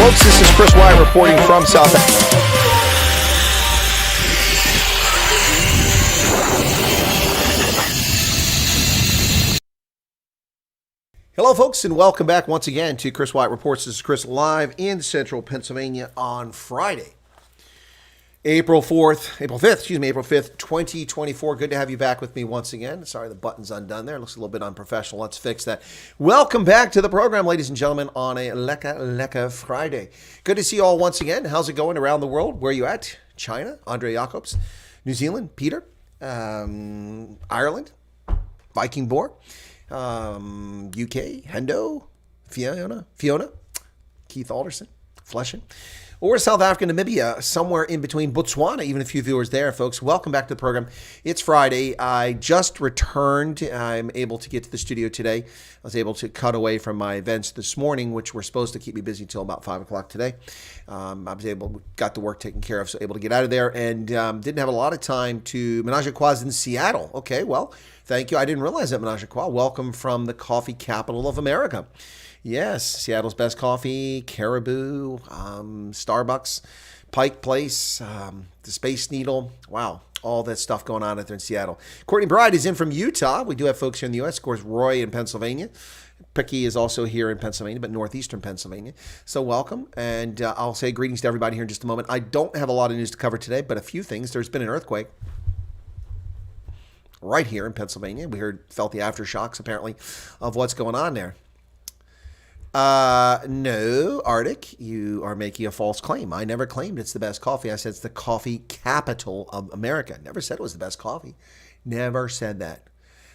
folks. This is Chris Wyatt reporting from South Africa. Hello, folks, and welcome back once again to Chris Wyatt Reports. This is Chris live in central Pennsylvania on Friday, April 5th, 2024. Good to have you back with me once again. Sorry, the button's undone there. It looks a little bit unprofessional. Let's fix that. Welcome back to the program, ladies and gentlemen, on a Lekker Friday. Good to see you all once again. How's it going around the world? Where are you at? China, Andre Jacobs, New Zealand, Peter, Ireland, Viking Boar, UK, Hendo, Fiona, Keith Alderson, Fleshin, or South Africa, Namibia, somewhere in between, Botswana, even a few viewers there, folks. Welcome back to the program. It's Friday. I just returned. I'm able to get to the studio today. I was able to cut away from my events this morning, which were supposed to keep me busy until about 5 o'clock today. Got the work taken care of, so able to get out of there, and didn't have a lot of time to Menage a Trois in Seattle. Okay, well, thank you. I didn't realize that, Menage a Trois. Welcome from the coffee capital of America. Yes, Seattle's best coffee, Caribou, Starbucks, Pike Place, the Space Needle. Wow, all that stuff going on out there in Seattle. Courtney Bride is in from Utah. We do have folks here in the U.S. Of course, Roy in Pennsylvania. Picky is also here in Pennsylvania, but northeastern Pennsylvania. So welcome, and I'll say greetings to everybody here in just a moment. I don't have a lot of news to cover today, but a few things. There's been an earthquake right here in Pennsylvania. We felt the aftershocks, apparently, of what's going on there. No, Arctic, you are making a false claim. I never claimed it's the best coffee. I said it's the coffee capital of America. Never said it was the best coffee. Never said that.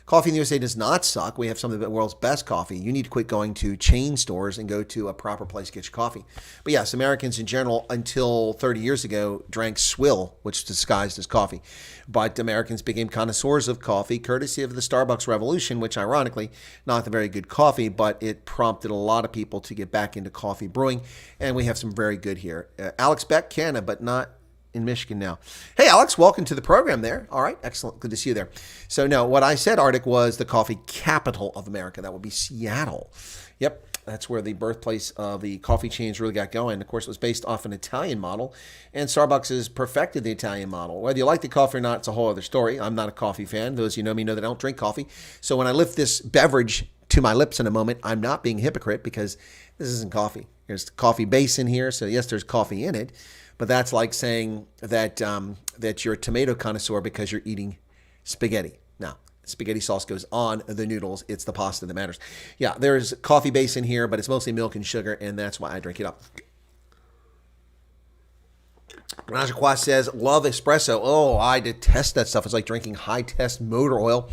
Coffee in the USA does not suck. We have some of the world's best coffee. You need to quit going to chain stores and go to a proper place to get your coffee. But yes, Americans in general, until 30 years ago, drank swill, which is disguised as coffee. But Americans became connoisseurs of coffee, courtesy of the Starbucks revolution, which ironically, not the very good coffee, but it prompted a lot of people to get back into coffee brewing. And we have some very good here. Alex Beck, Canada, but not in Michigan now. Hey, Alex, welcome to the program there. All right, excellent. Good to see you there. So, no, what I said, Arctic, was the coffee capital of America. That would be Seattle. Yep, that's where the birthplace of the coffee chains really got going. Of course, it was based off an Italian model, and Starbucks has perfected the Italian model. Whether you like the coffee or not, it's a whole other story. I'm not a coffee fan. Those of you who know me know that I don't drink coffee. So when I lift this beverage to my lips in a moment, I'm not being a hypocrite because this isn't coffee. There's coffee base in here, so yes, there's coffee in it. But that's like saying that that you're a tomato connoisseur because you're eating spaghetti. Now, spaghetti sauce goes on the noodles. It's the pasta that matters. Yeah, there's coffee base in here, but it's mostly milk and sugar, and that's why I drink it up. Menage a Trois says, love espresso. Oh, I detest that stuff. It's like drinking high-test motor oil.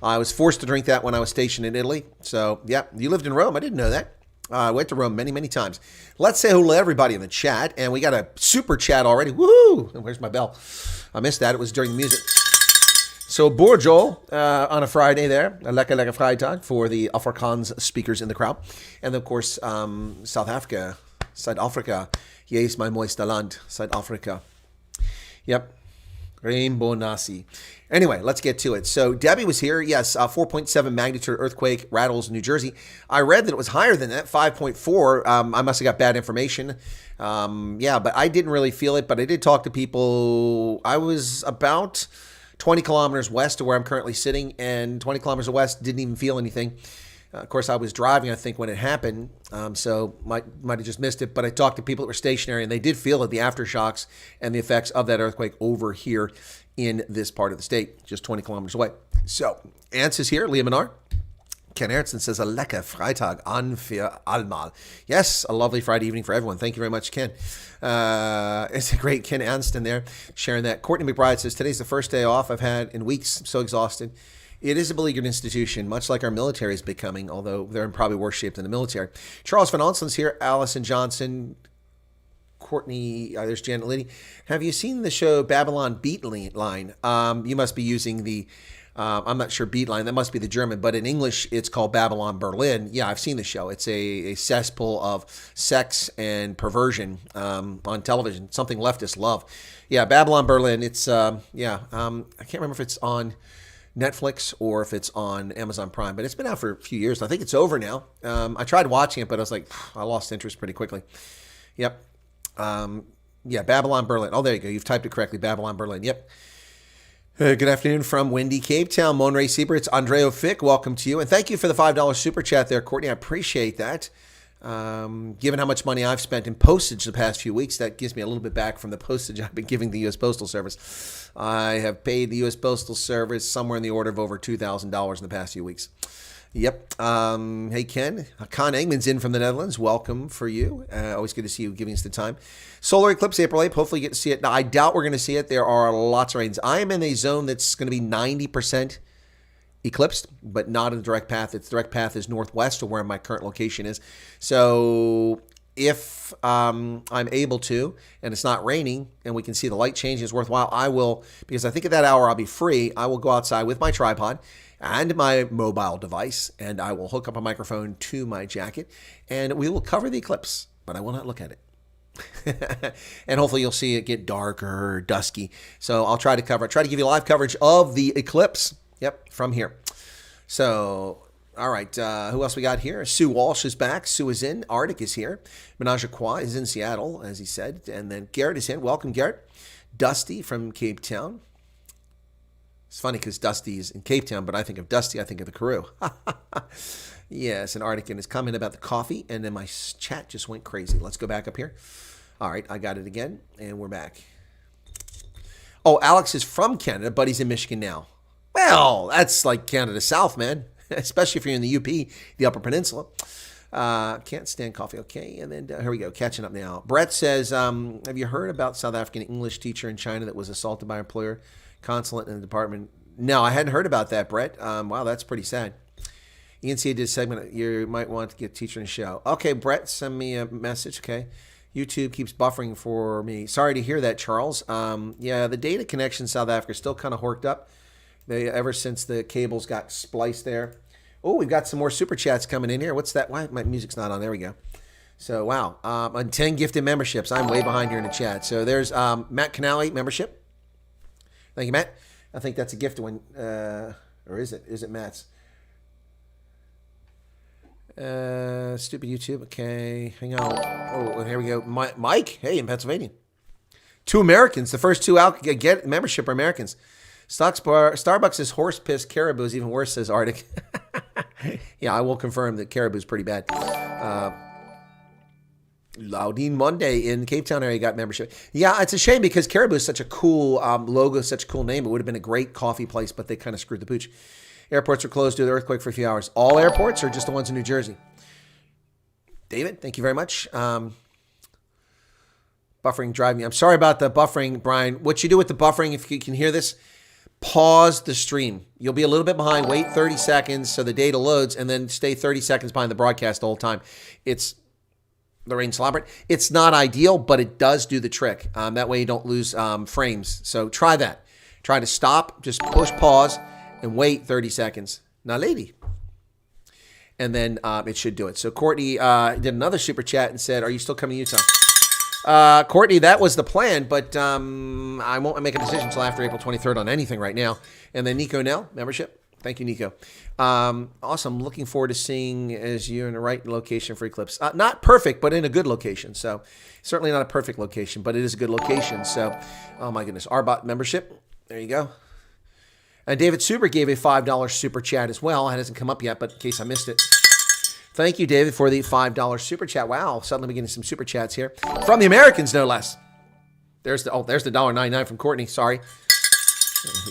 I was forced to drink that when I was stationed in Italy. So, yeah, you lived in Rome. I didn't know that. I went to Rome many, many times. Let's say hello to everybody in the chat. And we got a super chat already. Woohoo! Where's my bell? I missed that. It was during the music. So, Borjo on a Friday there. A lekker Freitag for the Afrikaans speakers in the crowd. And, of course, South Africa. Zuid-Afrika. Yes, my mooiste land. Zuid-Afrika. Yep. Rainbow Nasi. Anyway, let's get to it. So Debbie was here. Yes, 4.7 magnitude earthquake rattles New Jersey. I read that it was higher than that, 5.4. I must have got bad information. But I didn't really feel it. But I did talk to people. I was about 20 kilometers west of where I'm currently sitting, and 20 kilometers west didn't even feel anything. Of course, I was driving, I think, when it happened, so might have just missed it. But I talked to people that were stationary, and they did feel it, the aftershocks and the effects of that earthquake over here in this part of the state, just 20 kilometers away. So, Ants is here, Leah Menard. Ken Ernsten says, a lekker Freitag an für allemaal. Yes, a lovely Friday evening for everyone. Thank you very much, Ken. It's a great Ken Ernsten there sharing that. Courtney McBride says, today's the first day off I've had in weeks. I'm so exhausted. It is a beleaguered institution, much like our military is becoming, although they're in probably worse shape than the military. Charles Van Onsland's here. Allison Johnson. Courtney, there's Janet Liddy. Have you seen the show Babylon Beatline? You must be using the, I'm not sure Beatline. That must be the German. But in English, it's called Babylon Berlin. Yeah, I've seen the show. It's a cesspool of sex and perversion on television. Something leftists love. Yeah, Babylon Berlin. It's, I can't remember if it's on Netflix or if it's on Amazon Prime, but it's been out for a few years. I think it's over now. I tried watching it, but I was like, I lost interest pretty quickly. Yep. Yeah, Babylon, Berlin. Oh, there you go. You've typed it correctly. Babylon, Berlin. Yep. Good afternoon from windy Cape Town. Monray Sieber, it's Andreo Fick. Welcome to you. And thank you for the $5 super chat there, Courtney. I appreciate that. Given how much money I've spent in postage the past few weeks, that gives me a little bit back from the postage I've been giving the U.S. Postal Service. I have paid the U.S. Postal Service somewhere in the order of over $2,000 in the past few weeks. Yep. Hey, Ken. Con Engman's in from the Netherlands. Welcome for you. Always good to see you giving us the time. Solar eclipse, April 8th. Hopefully you get to see it. Now, I doubt we're going to see it. There are lots of rains. I am in a zone that's going to be 90% eclipsed, but not in the direct path. Its direct path is northwest of where my current location is. So if I'm able to, and it's not raining, and we can see the light changing is worthwhile, I will, because I think at that hour I'll be free, I will go outside with my tripod and my mobile device, and I will hook up a microphone to my jacket, and we will cover the eclipse, but I will not look at it. And hopefully you'll see it get darker or dusky. So I'll try to cover it, try to give you live coverage of the eclipse. Yep, from here. So, all right, who else we got here? Sue Walsh is back. Sue is in. Arctic is here. Menage a Trois is in Seattle, as he said. And then Garrett is in. Welcome, Garrett. Dusty from Cape Town. It's funny because Dusty is in Cape Town, but I think of Dusty, I think of the Karoo. Yes, and Arctic is coming about the coffee, and then my chat just went crazy. Let's go back up here. All right, I got it again, and we're back. Oh, Alex is from Canada, but he's in Michigan now. Well, that's like Canada South, man, especially if you're in the UP, the Upper Peninsula. Can't stand coffee. Okay, and then here we go, catching up now. Brett says, have you heard about South African English teacher in China that was assaulted by her employer, consulate in the department? No, I hadn't heard about that, Brett. Wow, that's pretty sad. Ian C. did a segment, you might want to get a teacher in the show. Okay, Brett, send me a message, okay. YouTube keeps buffering for me. Sorry to hear that, Charles. Yeah, the data connection in South Africa is still kind of horked up. Ever since the cables got spliced there. Oh, we've got some more super chats coming in here. What's that? Why my music's not on? There we go. So, wow. On 10 gifted memberships. I'm way behind here in the chat. So there's Matt Canale membership. Thank you, Matt. I think that's a gifted one. Or is it? Is it Matt's? Stupid YouTube. Okay. Hang on. Oh, and here we go. Mike. Hey, in Pennsylvania. 2 Americans. The first 2 out get membership are Americans. Starbucks' horse piss caribou is even worse, says Arctic. Yeah, I will confirm that caribou is pretty bad. Laudine Monday in Cape Town area got membership. Yeah, it's a shame because caribou is such a cool logo, such a cool name. It would have been a great coffee place, but they kind of screwed the pooch. Airports are closed due to the earthquake for a few hours. All airports or just the ones in New Jersey? David, thank you very much. Buffering driving me. I'm sorry about the buffering, Brian. What you do with the buffering, if you can hear this, pause the stream. You'll be a little bit behind. Wait 30 seconds so the data loads, and then stay 30 seconds behind the broadcast the whole time. It's Lorraine Slobbert. It's not ideal, but it does do the trick. That way you don't lose frames. So try that. Try to stop, just push pause, and wait 30 seconds. Now, lady. And then it should do it. So Courtney did another super chat and said, are you still coming to Utah? Courtney, that was the plan, but I won't make a decision until after April 23rd on anything right now. And then Nico Nell, membership. Thank you, Nico. Awesome. Looking forward to seeing as you're in the right location for Eclipse. Not perfect, but in a good location. So certainly not a perfect location, but it is a good location. So, oh my goodness. Arbot membership. There you go. And David Suber gave a $5 super chat as well. It hasn't come up yet, but in case I missed it. Thank you, David, for the $5 super chat. Wow, suddenly we're getting some super chats here. From the Americans, no less. There's the $1.99 from Courtney. Sorry.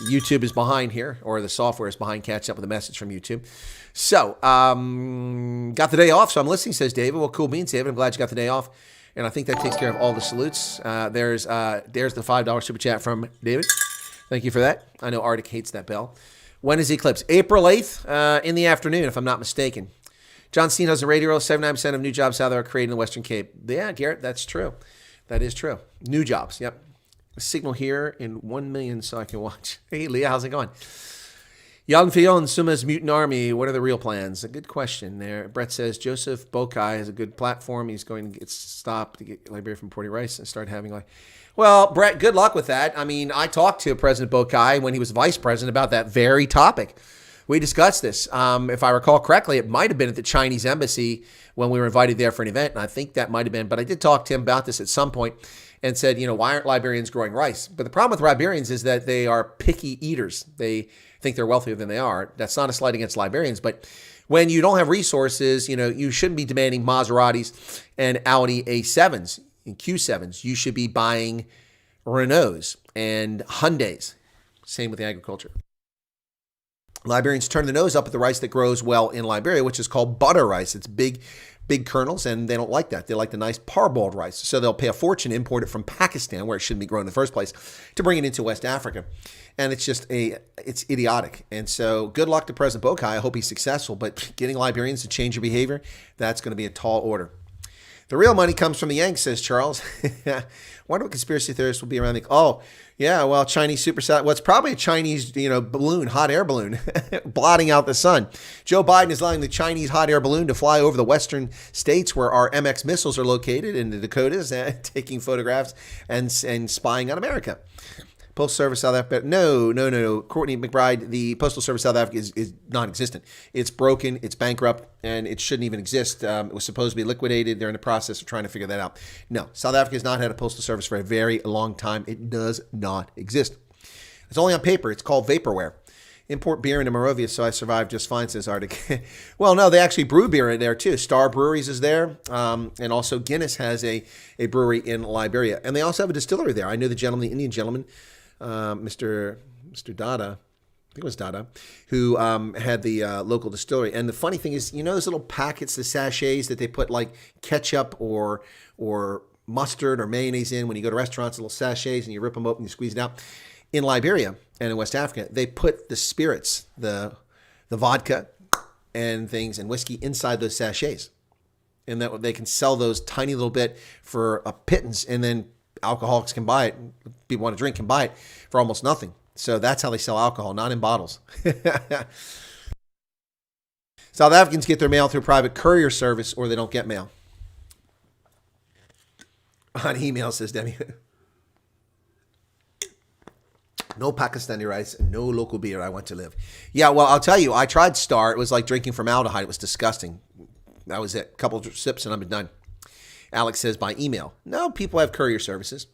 YouTube is behind here, or the software is behind catching up with a message from YouTube. So, got the day off, so I'm listening, says David. Well, cool beans, David. I'm glad you got the day off. And I think that takes care of all the salutes. There's the $5 super chat from David. Thank you for that. I know Arctic hates that bell. When is the eclipse? April 8th in the afternoon, if I'm not mistaken. John Steen has a radio. 79% of new jobs out there are created in the Western Cape. Yeah, Garrett, that's true. That is true. New jobs, yep. A signal here in 1 million so I can watch. Hey, Leah, how's it going? Young Fion, Suma's Mutant Army, what are the real plans? A good question there. Brett says Joseph Bokai has a good platform. He's going to get stopped to get Liberia from Porty Rice and start having like... Well, Brett, good luck with that. I mean, I talked to President Bokai when he was vice president about that very topic. We discussed this. If I recall correctly, it might have been at the Chinese embassy when we were invited there for an event, and I think that might have been. But I did talk to him about this at some point and said, why aren't Liberians growing rice? But the problem with Liberians is that they are picky eaters. They think they're wealthier than they are. That's not a slight against Liberians, but when you don't have resources, you shouldn't be demanding Maseratis and Audi A7s and Q7s. You should be buying Renaults and Hyundais. Same with the agriculture. Liberians turn their nose up at the rice that grows well in Liberia, which is called butter rice. It's big kernels, and they don't like that. They like the nice parboiled rice. So they'll pay a fortune to import it from Pakistan, where it shouldn't be grown in the first place, to bring it into West Africa. And it's just it's idiotic. And so good luck to President Boakai. I hope he's successful, but getting Liberians to change their behavior, that's going to be a tall order. The real money comes from the Yanks, says Charles. Wonder what conspiracy theorists will be around Chinese supersatellite. Well, it's probably a Chinese, balloon, hot air balloon, blotting out the sun. Joe Biden is allowing the Chinese hot air balloon to fly over the western states where our MX missiles are located in the Dakotas, taking photographs and spying on America. Postal Service South Africa. No. Courtney McBride, the Postal Service South Africa is non-existent. It's broken, it's bankrupt, and it shouldn't even exist. It was supposed to be liquidated. They're in the process of trying to figure that out. No, South Africa has not had a postal service for a very long time. It does not exist. It's only on paper. It's called vaporware. Import beer into Monrovia, so I survived just fine, says Arctic. Well, no, they actually brew beer in there too. Star Breweries is there, and also Guinness has a brewery in Liberia. And they also have a distillery there. I know the Indian gentleman, Mr. Dada, I think it was Dada, who had the local distillery. And the funny thing is, those little packets, the sachets that they put like ketchup or mustard or mayonnaise in when you go to restaurants, little sachets, and you rip them open, you squeeze it out. In Liberia and in West Africa, they put the spirits, the vodka and things and whiskey inside those sachets. And that they can sell those tiny little bit for a pittance, and then alcoholics can buy it. People want to drink can buy it for almost nothing. So that's how they sell alcohol, not in bottles. South Africans get their mail through private courier service, or they don't get mail. On email, says Demi. No Pakistani rice, no local beer. I want to live. Yeah, well, I'll tell you, I tried Star. It was like drinking formaldehyde. It was disgusting. That was it. A couple of sips and I'm done. Alex says by email. No, people have courier services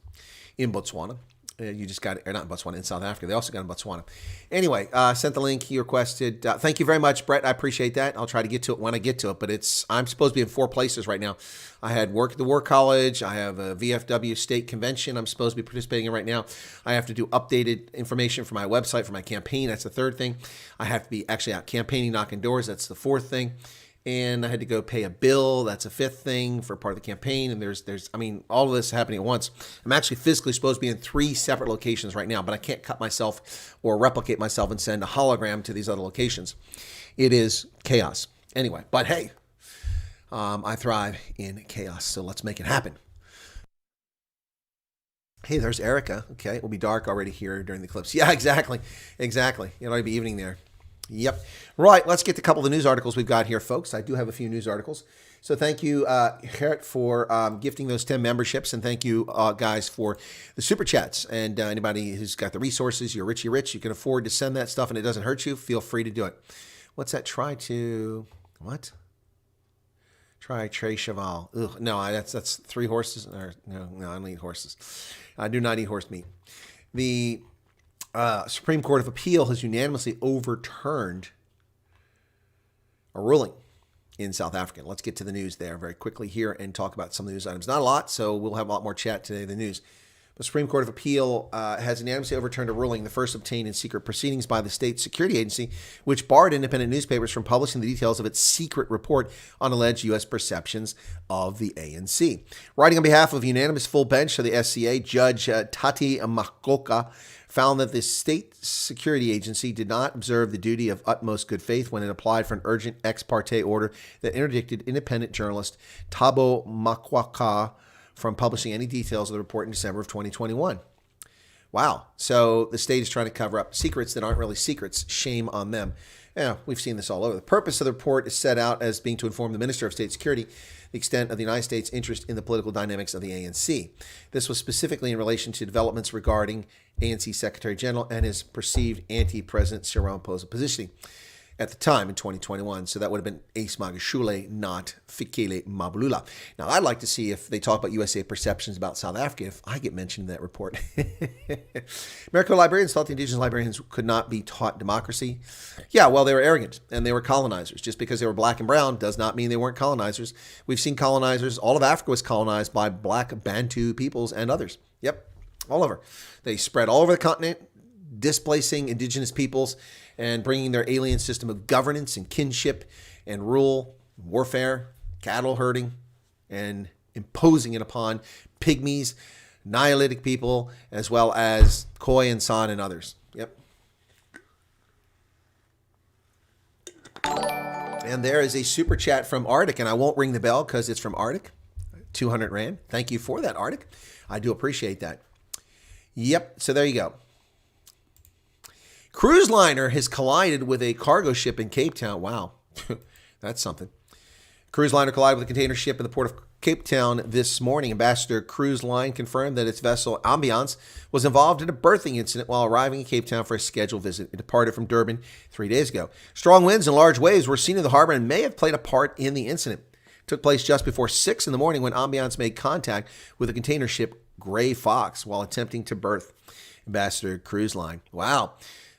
in Botswana. You just got it, or not in Botswana, in South Africa. They also got it in Botswana. Anyway, sent the link he requested. Thank you very much, Brett. I appreciate that. I'll try to get to it when I get to it, but I'm supposed to be in 4 places right now. I had work at the War College. I have a VFW state convention I'm supposed to be participating in right now. I have to do updated information for my website for my campaign. That's the 3rd thing. I have to be actually out campaigning, knocking doors. That's the 4th thing. And I had to go pay a bill. That's a 5th thing for part of the campaign. And there's all of this happening at once. I'm actually physically supposed to be in 3 separate locations right now, but I can't cut myself or replicate myself and send a hologram to these other locations. It is chaos. Anyway, but hey, I thrive in chaos, so let's make it happen. Hey, there's Erica. Okay, it will be dark already here during the eclipse. Yeah, exactly. It'll be evening there. Yep. Right. Let's get to a couple of the news articles we've got here, folks. I do have a few news articles. So thank you, Gert, for gifting those 10 memberships. And thank you, guys, for the super chats. And anybody who's got the resources, you're Richie Rich, you can afford to send that stuff and it doesn't hurt you, feel free to do it. What's that? Try Trey Cheval. Ugh, no, that's 3 horses. No, I don't eat horses. I do not eat horse meat. The Supreme Court of Appeal has unanimously overturned a ruling in South Africa. Let's get to the news there very quickly here and talk about some of the news items. Not a lot, so we'll have a lot more chat today than news. The Supreme Court of Appeal has unanimously overturned a ruling, the first obtained in secret proceedings by the state security agency, which barred independent newspapers from publishing the details of its secret report on alleged U.S. perceptions of the ANC. Writing on behalf of unanimous full bench of the SCA, Judge Tati Makoka found that the state security agency did not observe the duty of utmost good faith when it applied for an urgent ex parte order that interdicted independent journalist Thabo Makwaka from publishing any details of the report in December of 2021. Wow. So the state is trying to cover up secrets that aren't really secrets. Shame on them. Yeah, we've seen this all over. The purpose of the report is set out as being to inform the Minister of State Security the extent of the United States' interest in the political dynamics of the ANC. This was specifically in relation to developments regarding ANC Secretary General and his perceived anti-President Cyril Ramaphosa positioning. at the time in 2021. So that would have been Ace Magashule, not Fikele Mabulula. Now, I'd like to see if they talk about USA perceptions about South Africa, if I get mentioned in that report. American Liberians thought the indigenous Liberians could not be taught democracy. Yeah, well, they were arrogant and they were colonizers. Just because they were black and brown does not mean they weren't colonizers. We've seen colonizers. All of Africa was colonized by black Bantu peoples and others. Yep, all over. They spread all over the continent, displacing indigenous peoples and bringing their alien system of governance and kinship and rule, warfare, cattle herding, and imposing it upon pygmies, Nihilistic people, as well as Khoi and San and others. Yep. And there is a super chat from Arctic, and I won't ring the bell because it's from Arctic. 200 Rand. Thank you for that, Arctic. I do appreciate that. Yep, so there you go. Cruise liner has collided with a cargo ship in Cape Town. Wow, that's something. Cruise liner collided with a container ship in the port of Cape Town this morning. Ambassador Cruise Line confirmed that its vessel Ambiance was involved in a berthing incident while arriving in Cape Town for a scheduled visit. It departed from Durban 3 days ago. Strong winds and large waves were seen in the harbor and may have played a part in the incident. It took place just before 6 in the morning when Ambiance made contact with a container ship Gray Fox while attempting to berth. Ambassador Cruise Line. Wow.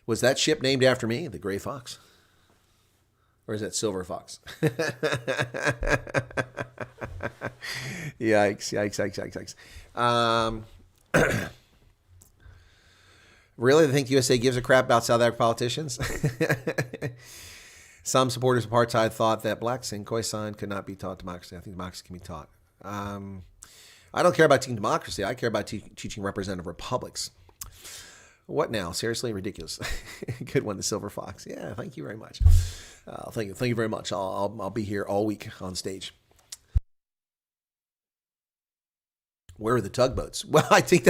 Was that ship named after me, the Gray Fox? Or is that Silver Fox? Yikes. Really? They think USA gives a crap about South African politicians? Some supporters of apartheid thought that blacks in Khoisan could not be taught democracy. I think democracy can be taught. I don't care about teaching democracy. I care about teaching representative republics. What now? Seriously, ridiculous. Good one, the Silver Fox. Yeah, thank you very much. Thank you very much. I'll be here all week on stage. Where are the tugboats? Well, I think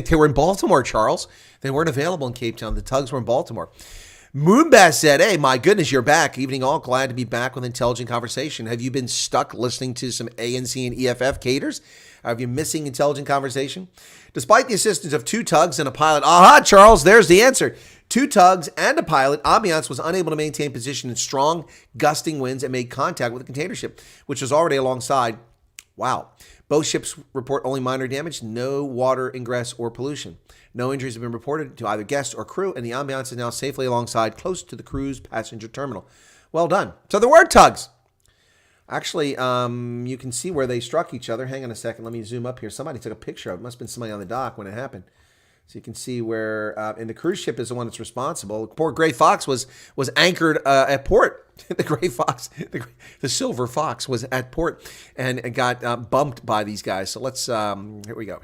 they were in Baltimore, Charles. They weren't available in Cape Town. The tugs were in Baltimore. Moonbass said, "Hey, my goodness, you're back. Evening all. Glad to be back with intelligent conversation. Have you been stuck listening to some ANC and EFF caters? Have you missing intelligent conversation? Despite the assistance of 2 tugs and a pilot," aha, Charles, there's the answer. 2 tugs and a pilot, Ambiance was unable to maintain position in strong, gusting winds and made contact with the container ship, which was already alongside. Wow. Both ships report only minor damage, no water ingress or pollution. No injuries have been reported to either guests or crew, and the Ambiance is now safely alongside, close to the cruise passenger terminal. Well done. So there were tugs. Actually, you can see where they struck each other. Hang on a second. Let me zoom up here. Somebody took a picture of it. Must have been somebody on the dock when it happened. So you can see where, and the cruise ship is the one that's responsible. Poor Gray Fox was anchored at port. The Gray Fox, the Silver Fox was at port and got bumped by these guys. So let's, here we go.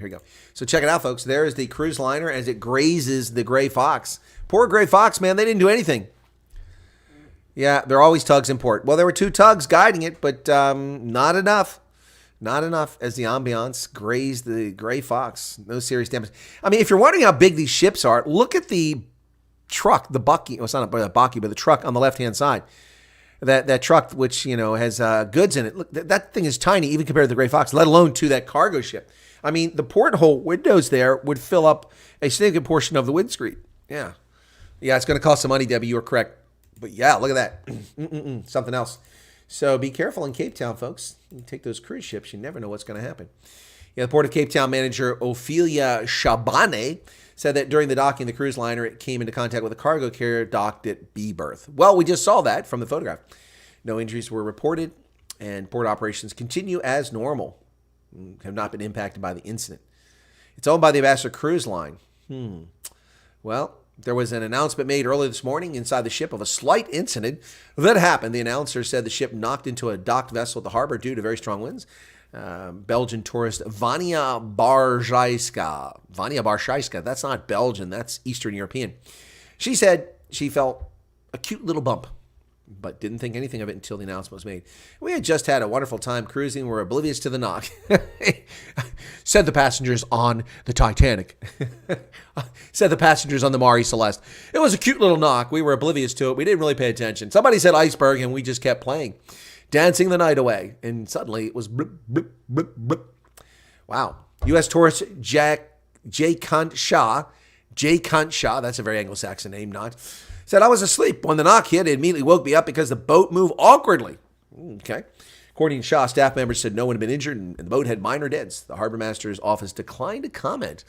So check it out, folks. There is the cruise liner as it grazes the Gray Fox. Poor Gray Fox, man. They didn't do anything. Yeah, there are always tugs in port. Well, there were 2 tugs guiding it, but not enough. Not enough as the Ambiance grazed the Gray Fox. No serious damage. I mean, if you're wondering how big these ships are, look at the truck, the Bucky. Well, it's not a Bucky, but the truck on the left-hand side. That truck, which, has goods in it. Look, that thing is tiny, even compared to the Gray Fox, let alone to that cargo ship. I mean, the porthole windows there would fill up a significant portion of the windscreen. Yeah. Yeah, it's going to cost some money, Debbie. You were correct. But yeah, look at that. Something else. So be careful in Cape Town, folks. You take those cruise ships, you never know what's going to happen. Yeah, the Port of Cape Town manager Ophelia Shabane said that during the docking of the cruise liner, it came into contact with a cargo carrier docked at B berth. Well, we just saw that from the photograph. No injuries were reported, and port operations continue as normal. Have not been impacted by the incident. It's owned by the Ambassador Cruise Line. Well, there was an announcement made earlier this morning inside the ship of a slight incident that happened. The announcer said the ship knocked into a docked vessel at the harbor due to very strong winds. Belgian tourist Vania Barszajska. That's not Belgian. That's Eastern European. She said she felt a cute little bump, but didn't think anything of it until the announcement was made. We had just had a wonderful time cruising. We're oblivious to the knock, said the passengers on the Titanic. Said the passengers on the Marie Celeste. It was a cute little knock. We were oblivious to it. We didn't really pay attention. Somebody said iceberg, and we just kept playing, dancing the night away. And suddenly it was blip, blip, blip, blip. Wow. U.S. tourist Jay Kunt Shaw, that's a very Anglo-Saxon name, not, Said, I was asleep when the knock hit. It immediately woke me up because the boat moved awkwardly. Okay. According to Shaw, staff members said no one had been injured and the boat had minor dents. The harbor master's office declined to comment.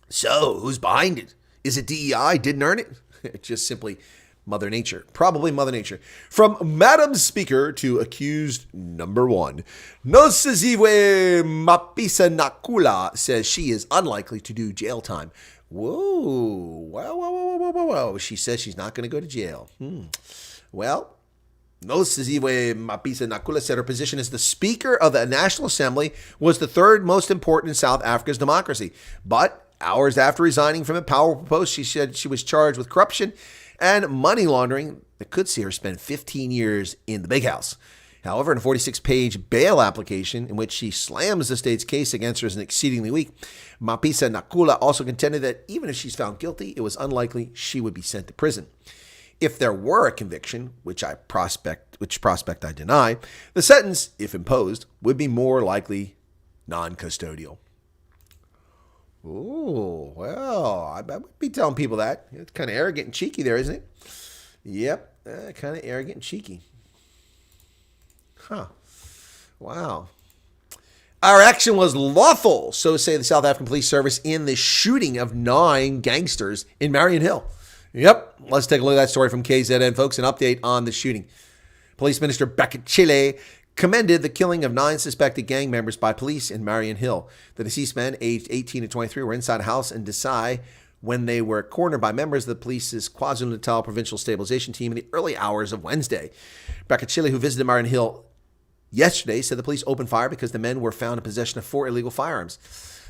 So, who's behind it? Is it DEI? Didn't earn it? Just simply Mother Nature. Probably Mother Nature. From Madam Speaker to accused number 1. Nosiziwe Mapisa Nakula says she is unlikely to do jail time. Whoa. Whoa. She says she's not going to go to jail. Well, Nosiziwe Mapisa Nakula said her position as the Speaker of the National Assembly was the third most important in South Africa's democracy. But hours after resigning from a powerful post, she said she was charged with corruption and money laundering that could see her spend 15 years in the big house. However, in a 46-page bail application in which she slams the state's case against her as an exceedingly weak, Mapisa Nakula also contended that even if she's found guilty, it was unlikely she would be sent to prison. If there were a conviction, which prospect I deny, the sentence, if imposed, would be more likely non-custodial. Oh, well, I would be telling people that. It's kind of arrogant and cheeky there, isn't it? Yep, kind of arrogant and cheeky. Huh. Wow. Our action was lawful, so say the South African Police Service in the shooting of 9 gangsters in Marion Hill. Yep, let's take a look at that story from KZN, folks, an update on the shooting. Police Minister Beckett Chile commended the killing of 9 suspected gang members by police in Marion Hill. The deceased men, aged 18 to 23, were inside a house in Desai when they were cornered by members of the police's KwaZulu-Natal Provincial Stabilization Team in the early hours of Wednesday. Beckett Chile, who visited Marion Hill yesterday, said the police opened fire because the men were found in possession of 4 illegal firearms.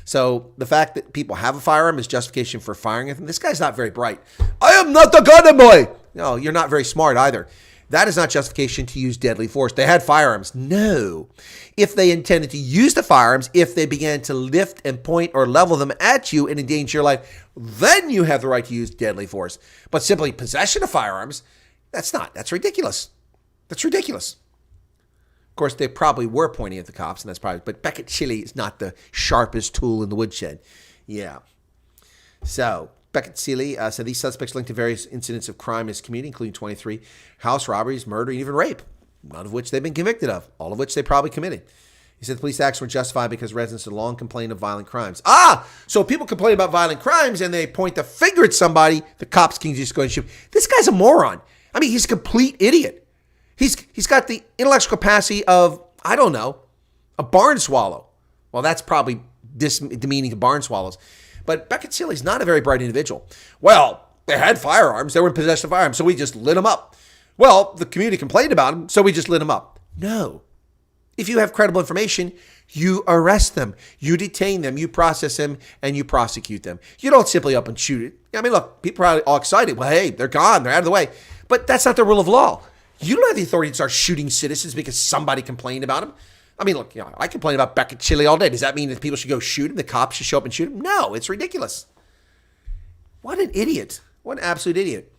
So the fact that people have a firearm is justification for firing at them. This guy's not very bright. I am not a gun boy. No, you're not very smart either. That is not justification to use deadly force. They had firearms. No. If they intended to use the firearms, if they began to lift and point or level them at you and endanger your life, then you have the right to use deadly force. But simply possession of firearms, that's ridiculous. That's ridiculous. Of course, they probably were pointing at the cops, and that's probably, but Beckett Chile is not the sharpest tool in the woodshed. Yeah. So, Beckett Chile said these suspects linked to various incidents of crime in his community, including 23 house robberies, murder, and even rape, none of which they've been convicted of, all of which they probably committed. He said the police actions were justified because residents had long complained of violent crimes. So people complain about violent crimes and they point the finger at somebody, the cops can just go and shoot. This guy's a moron. I mean, he's a complete idiot. He's got the intellectual capacity of, I don't know, a barn swallow. Well, that's probably demeaning to barn swallows. But Beckett Chile is not a very bright individual. Well, they had firearms. They were in possession of firearms, so we just lit them up. Well, the community complained about them, so we just lit them up. No. If you have credible information, you arrest them, you detain them, you process them, and you prosecute them. You don't simply up and shoot it. I mean, look, people are all excited. Well, hey, they're gone. They're out of the way. But that's not the rule of law. You don't have the authority to start shooting citizens because somebody complained about them. I mean, look, I complain about Beckett Chile all day. Does that mean that people should go shoot him? The cops should show up and shoot him? No, it's ridiculous. What an idiot. What an absolute idiot.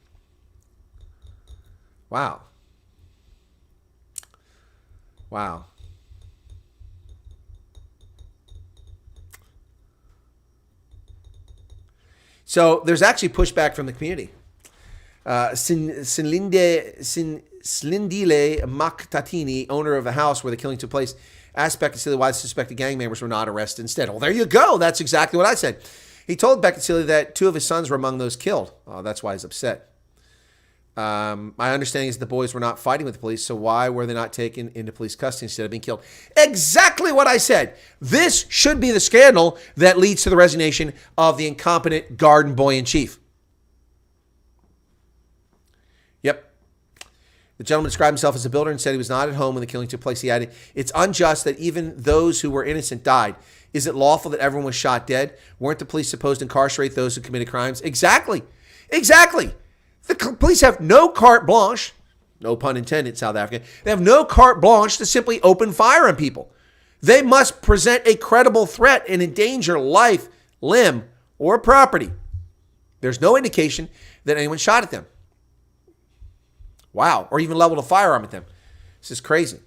Wow. Wow. So there's actually pushback from the community. Slindile Maktatini, owner of the house where the killing took place, asked Beckett Chile why the suspected gang members were not arrested instead. Well, there you go. That's exactly what I said. He told Beckett Chile that 2 of his sons were among those killed. Oh, that's why he's upset. My understanding is the boys were not fighting with the police, so why were they not taken into police custody instead of being killed? Exactly what I said. This should be the scandal that leads to the resignation of the incompetent garden boy in chief. Yep. The gentleman described himself as a builder and said he was not at home when the killing took place. He added, it's unjust that even those who were innocent died. Is it lawful that everyone was shot dead? Weren't the police supposed to incarcerate those who committed crimes? Exactly. Exactly. The police have no carte blanche, no pun intended, South Africa. They have no carte blanche to simply open fire on people. They must present a credible threat and endanger life, limb, or property. There's no indication that anyone shot at them. Wow. Or even leveled a firearm at them. This is crazy.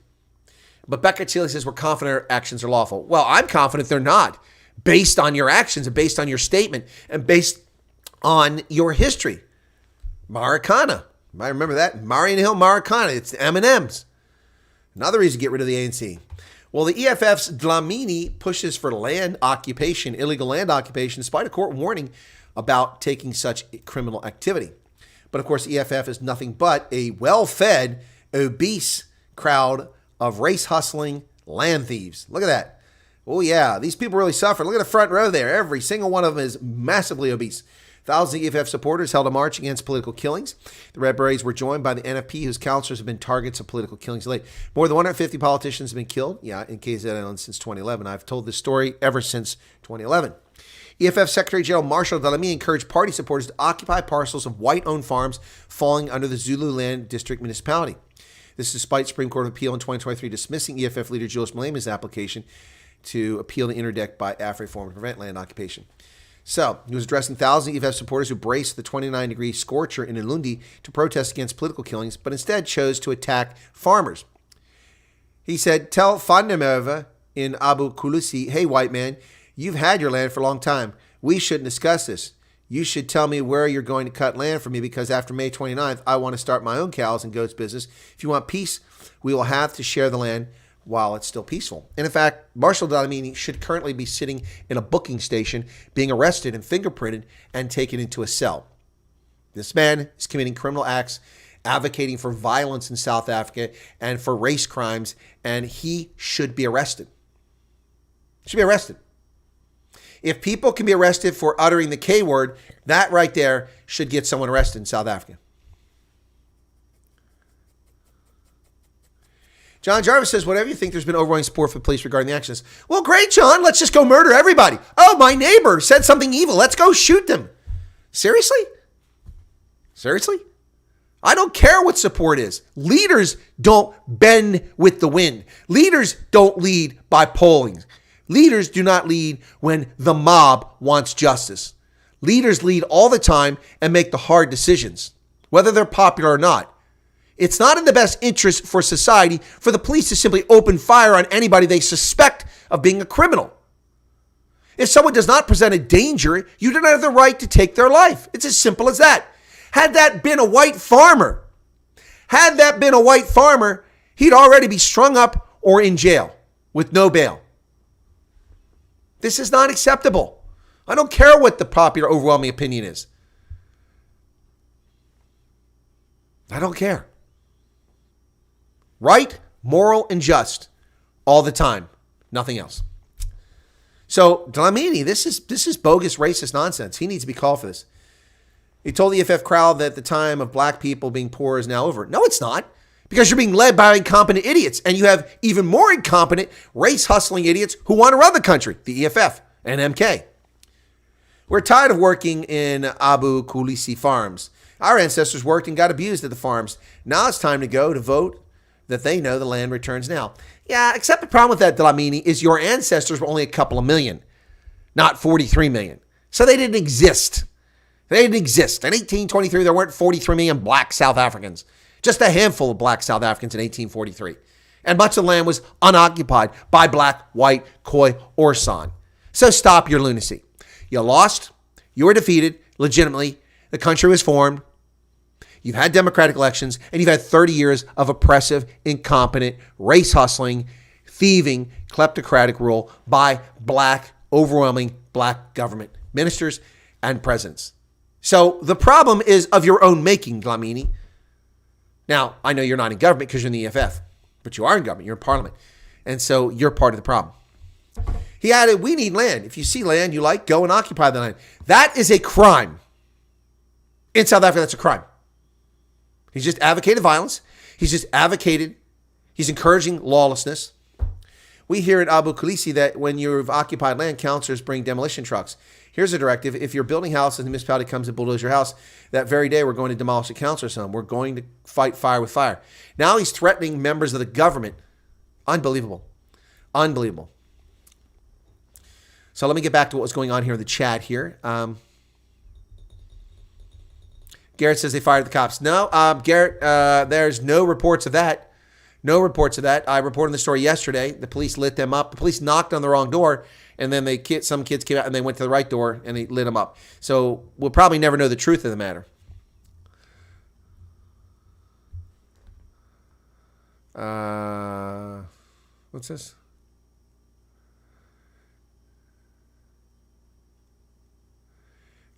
But Beckett Chile says we're confident our actions are lawful. Well, I'm confident they're not, based on your actions and based on your statement and based on your history. Maracana. I remember that. Marion Hill, Maracana. It's the M&Ms. Another reason to get rid of the ANC. Well, the EFF's Dlamini pushes for land occupation, illegal land occupation, despite a court warning about taking such criminal activity. But of course, EFF is nothing but a well-fed, obese crowd of race-hustling land thieves. Look at that. Oh, yeah, these people really suffer. Look at the front row there. Every single one of them is massively obese. Thousands of EFF supporters held a march against political killings. The Red Berets were joined by the NFP, whose counselors have been targets of political killings late. More than 150 politicians have been killed, in KZN Island since 2011. I've told this story ever since 2011. EFF Secretary General Marshall Dlamini encouraged party supporters to occupy parcels of white-owned farms falling under the Zululand District Municipality. This is despite Supreme Court of Appeal in 2023 dismissing EFF leader Julius Malema's application to appeal the interdict by AfriForum to prevent land occupation. So, he was addressing thousands of EFF supporters who braced the 29-degree scorcher in Ulundi to protest against political killings, but instead chose to attack farmers. He said, "Tell Fandemerva in Abu Kulusi, hey, white man, you've had your land for a long time. We shouldn't discuss this. You should tell me where you're going to cut land for me because after May 29th, I want to start my own cows and goats business. If you want peace, we will have to share the land while it's still peaceful." And in fact, Marshall Dlamini should currently be sitting in a booking station, being arrested and fingerprinted and taken into a cell. This man is committing criminal acts, advocating for violence in South Africa and for race crimes, and he should be arrested. Should be arrested. If people can be arrested for uttering the K word, that right there should get someone arrested in South Africa. John Jarvis says, whatever you think, there's been overwhelming support for the police regarding the actions. Well, great, John. Let's just go murder everybody. Oh, my neighbor said something evil. Let's go shoot them. Seriously? Seriously? I don't care what support is. Leaders don't bend with the wind. Leaders don't lead by polling. Leaders do not lead when the mob wants justice. Leaders lead all the time and make the hard decisions, whether they're popular or not. It's not in the best interest for society for the police to simply open fire on anybody they suspect of being a criminal. If someone does not present a danger, you do not have the right to take their life. It's as simple as that. Had that been a white farmer, he'd already be strung up or in jail with no bail. This is not acceptable. I don't care what the popular overwhelming opinion is. I don't care. Right, moral, and just all the time. Nothing else. So Dlamini, this is bogus racist nonsense. He needs to be called for this. He told the EFF crowd that the time of black people being poor is now over. No, it's not. Because you're being led by incompetent idiots. And you have even more incompetent race-hustling idiots who want to run the country, the EFF and MK. We're tired of working in Abu Kulisi farms. Our ancestors worked and got abused at the farms. Now it's time to go to vote that they know the land returns now. Yeah, except the problem with that, Dlamini, is your ancestors were only a couple of million, not 43 million. So they didn't exist. They didn't exist. In 1823, there weren't 43 million black South Africans. Just a handful of black South Africans in 1843. And much of the land was unoccupied by black, white, Khoi, or San. So stop your lunacy. You lost. You were defeated legitimately. The country was formed. You've had democratic elections, and you've had 30 years of oppressive, incompetent, race-hustling, thieving, kleptocratic rule by overwhelming black government ministers and presidents. So the problem is of your own making, Dlamini. Now, I know you're not in government because you're in the EFF, but you are in government. You're in parliament. And so you're part of the problem. He added, we need land. If you see land you like, go and occupy the land. That is a crime. In South Africa, that's a crime. He's just advocated violence. He's encouraging lawlessness. We hear at Abu Kulisi that when you've occupied land, councilors bring demolition trucks. Here's a directive. If you're building houses and the municipality comes and bulldoze your house, that very day we're going to demolish the councilor's home. We're going to fight fire with fire. Now he's threatening members of the government. Unbelievable. Unbelievable. So let me get back to what was going on here in the chat here. Garrett says they fired the cops. No, Garrett, there's no reports of that. No reports of that. I reported the story yesterday. The police lit them up. The police knocked on the wrong door, and then some kids came out and they went to the right door and they lit them up. So we'll probably never know the truth of the matter. What's this?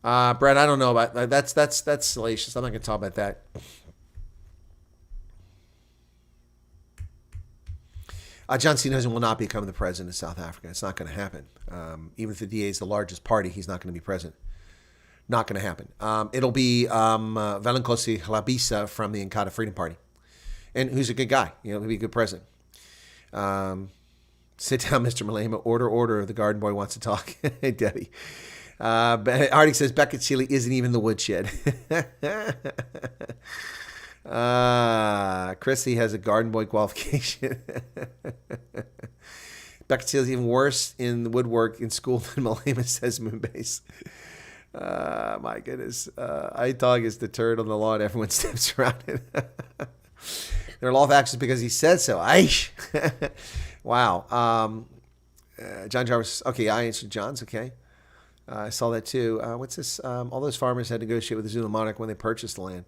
Brett, I don't know about that. That's salacious. I'm not going to talk about that. John Cena will not become the president of South Africa. It's not going to happen. Even if the DA is the largest party, he's not going to be president. Not going to happen. It'll be Valenkosi Hlabisa from the Inkatha Freedom Party, and who's a good guy. He'll be a good president. Sit down, Mr. Malema. Order. The garden boy wants to talk. Hey, Debbie. Artie says Beckett Sealy isn't even the woodshed. Chrissy has a garden boy qualification. Beckett Sealy's even worse in the woodwork in school than Malema, says Moonbase. My goodness. Itog is the turd on the lawn. Everyone steps around it. There are law of actions because he said so. Aish. Wow. John Jarvis. Okay, I answered John's. Okay. I saw that too. What's this? All those farmers had to negotiate with the Zulu monarch when they purchased the land.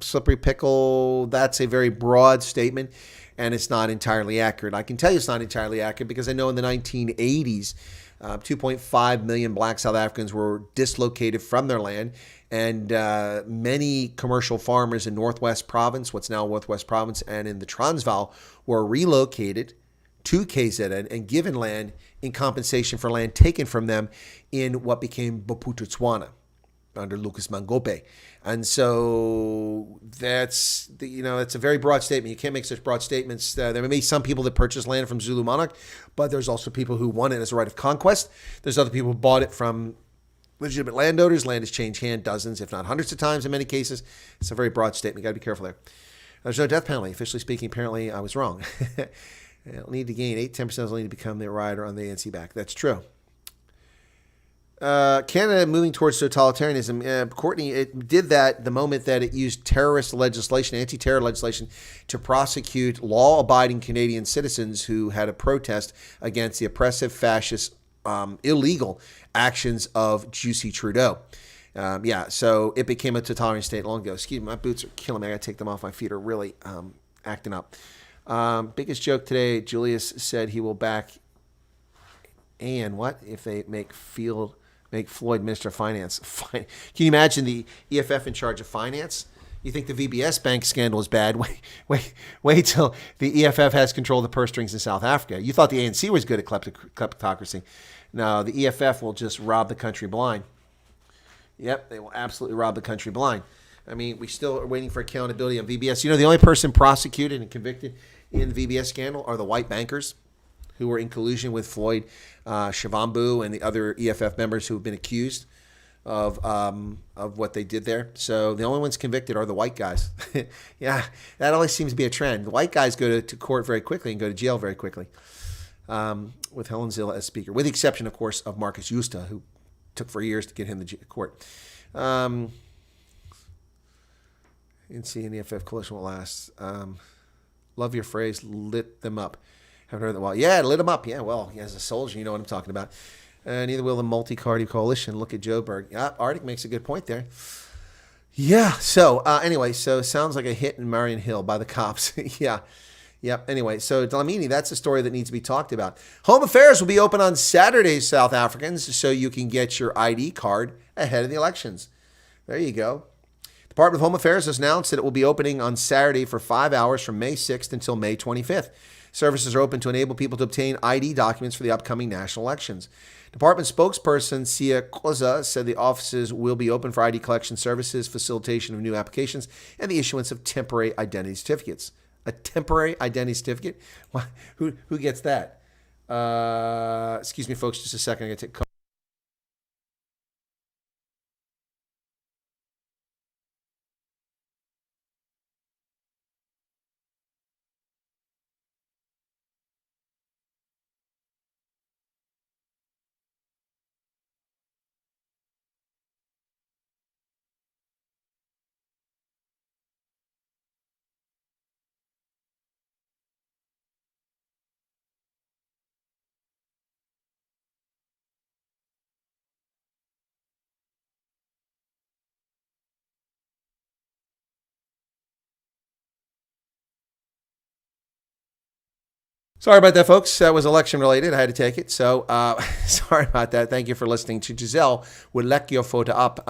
Slippery pickle. That's a very broad statement, and it's not entirely accurate. I can tell you it's not entirely accurate because I know in the 1980s, 2.5 million black South Africans were dislocated from their land, and many commercial farmers in Northwest Province, what's now Northwest Province, and in the Transvaal were relocated to KZN and given land in compensation for land taken from them in what became Bophuthatswana under Lucas Mangope. And so that's a very broad statement. You can't make such broad statements. There may be some people that purchase land from Zulu monarch, but there's also people who won it as a right of conquest. There's other people who bought it from legitimate landowners. Land has changed hand dozens, if not hundreds of times in many cases. It's a very broad statement. You got to be careful there. There's no death penalty. Officially speaking, apparently I was wrong. They'll need to gain 8-10% will need to become the rider on the ANC back. That's true. Canada moving towards totalitarianism. Courtney, it did that the moment that it used terrorist legislation, anti-terror legislation, to prosecute law-abiding Canadian citizens who had a protest against the oppressive, fascist, illegal actions of Jussi Trudeau. So it became a totalitarian state long ago. Excuse me, my boots are killing me. I got to take them off. My feet are really acting up. Biggest joke today, Julius said he will back and what if they make Floyd Minister of Finance. Can you imagine the EFF in charge of finance? You think the VBS bank scandal is bad? Wait till the EFF has control of the purse strings in South Africa. You thought the ANC was good at kleptocracy. No, the EFF will just rob the country blind. Yep, they will absolutely rob the country blind. I mean, we still are waiting for accountability on VBS. The only person prosecuted and convicted in the VBS scandal are the white bankers who were in collusion with Floyd Shivambu and the other EFF members who have been accused of what they did there. So the only ones convicted are the white guys. Yeah, that always seems to be a trend. The white guys go to court very quickly and go to jail very quickly, with Helen Zille as speaker, with the exception, of course, of Marcus Justa, who took for years to get him to court. NC and EFF coalition will last. Love your phrase, lit them up. Haven't heard that. Well, yeah, lit them up. Yeah, well, as a soldier, you know what I'm talking about. Neither will the multi-party coalition. Look at Joburg. Yeah, Arctic makes a good point there. Yeah, so anyway, so sounds like a hit in Marion Hill by the cops. Yeah. Yep. Anyway, so Dlamini, that's a story that needs to be talked about. Home Affairs will be open on Saturdays, South Africans, so you can get your ID card ahead of the elections. There you go. Department of Home Affairs has announced that it will be opening on Saturday for 5 hours from May 6th until May 25th. Services are open to enable people to obtain ID documents for the upcoming national elections. Department spokesperson Sia Koza said the offices will be open for ID collection services, facilitation of new applications, and the issuance of temporary identity certificates. A temporary identity certificate? Who gets that? Excuse me, folks, just a second. I got to take Sorry about that, folks. That was election related. I had to take it. So sorry about that. Thank you for listening to Giselle. We'll let your photo up.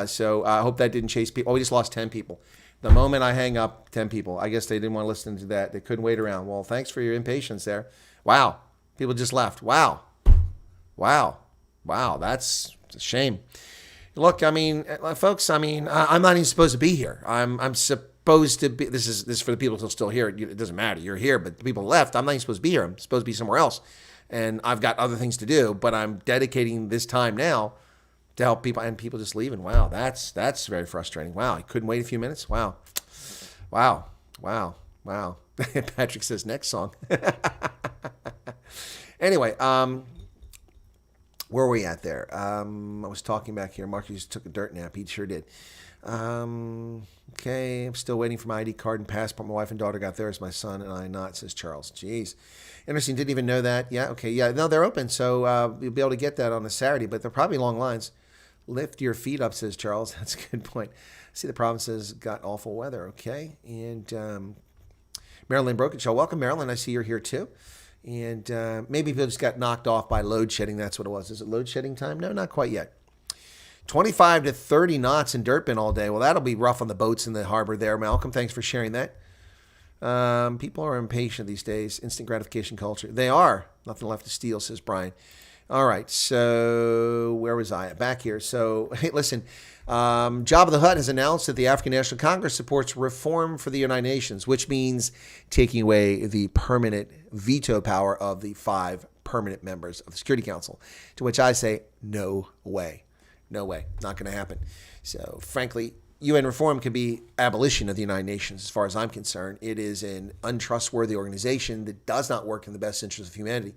So I hope that didn't chase people. Oh, we just lost 10 people. The moment I hang up, 10 people. I guess they didn't want to listen to that. They couldn't wait around. Well, thanks for your impatience there. Wow. People just left. Wow. That's a shame. Look, I mean, folks, I'm not even supposed to be here. I'm supposed to be, this is for the people who are still here. It doesn't matter. You're here, but the people left, I'm not even supposed to be here. I'm supposed to be somewhere else. And I've got other things to do, but I'm dedicating this time now to help people, and people just leaving. Wow, that's very frustrating. Wow, I couldn't wait a few minutes. Wow. Patrick says next song. Anyway, where were we at there? I was talking back here. Mark just took a dirt nap. He sure did. Okay, I'm still waiting for my ID card and passport. My wife and daughter got theirs. My son and I not, says Charles. Jeez. Interesting. Didn't even know that. Yeah, okay. Yeah, no, they're open. So you'll be able to get that on a Saturday, but they're probably long lines. Lift your feet up, says Charles. That's a good point. See, the provinces got awful weather. Okay. And Marilyn Brokenshell. Welcome, Marilyn. I see you're here too. And maybe people just got knocked off by load shedding. That's what it was. Is it load shedding time? No, not quite yet. 25 to 30 knots in Durban all day. Well, that'll be rough on the boats in the harbor there. Malcolm, thanks for sharing that. People are impatient these days. Instant gratification culture. They are. Nothing left to steal, says Brian. All right. So where was I? Back here. So, hey, listen. Jabba the Hutt has announced that the African National Congress supports reform for the United Nations, which means taking away the permanent veto power of the 5 permanent members of the Security Council, to which I say, no way. No way. Not going to happen. So, frankly, UN reform can be abolition of the United Nations as far as I'm concerned. It is an untrustworthy organization that does not work in the best interest of humanity.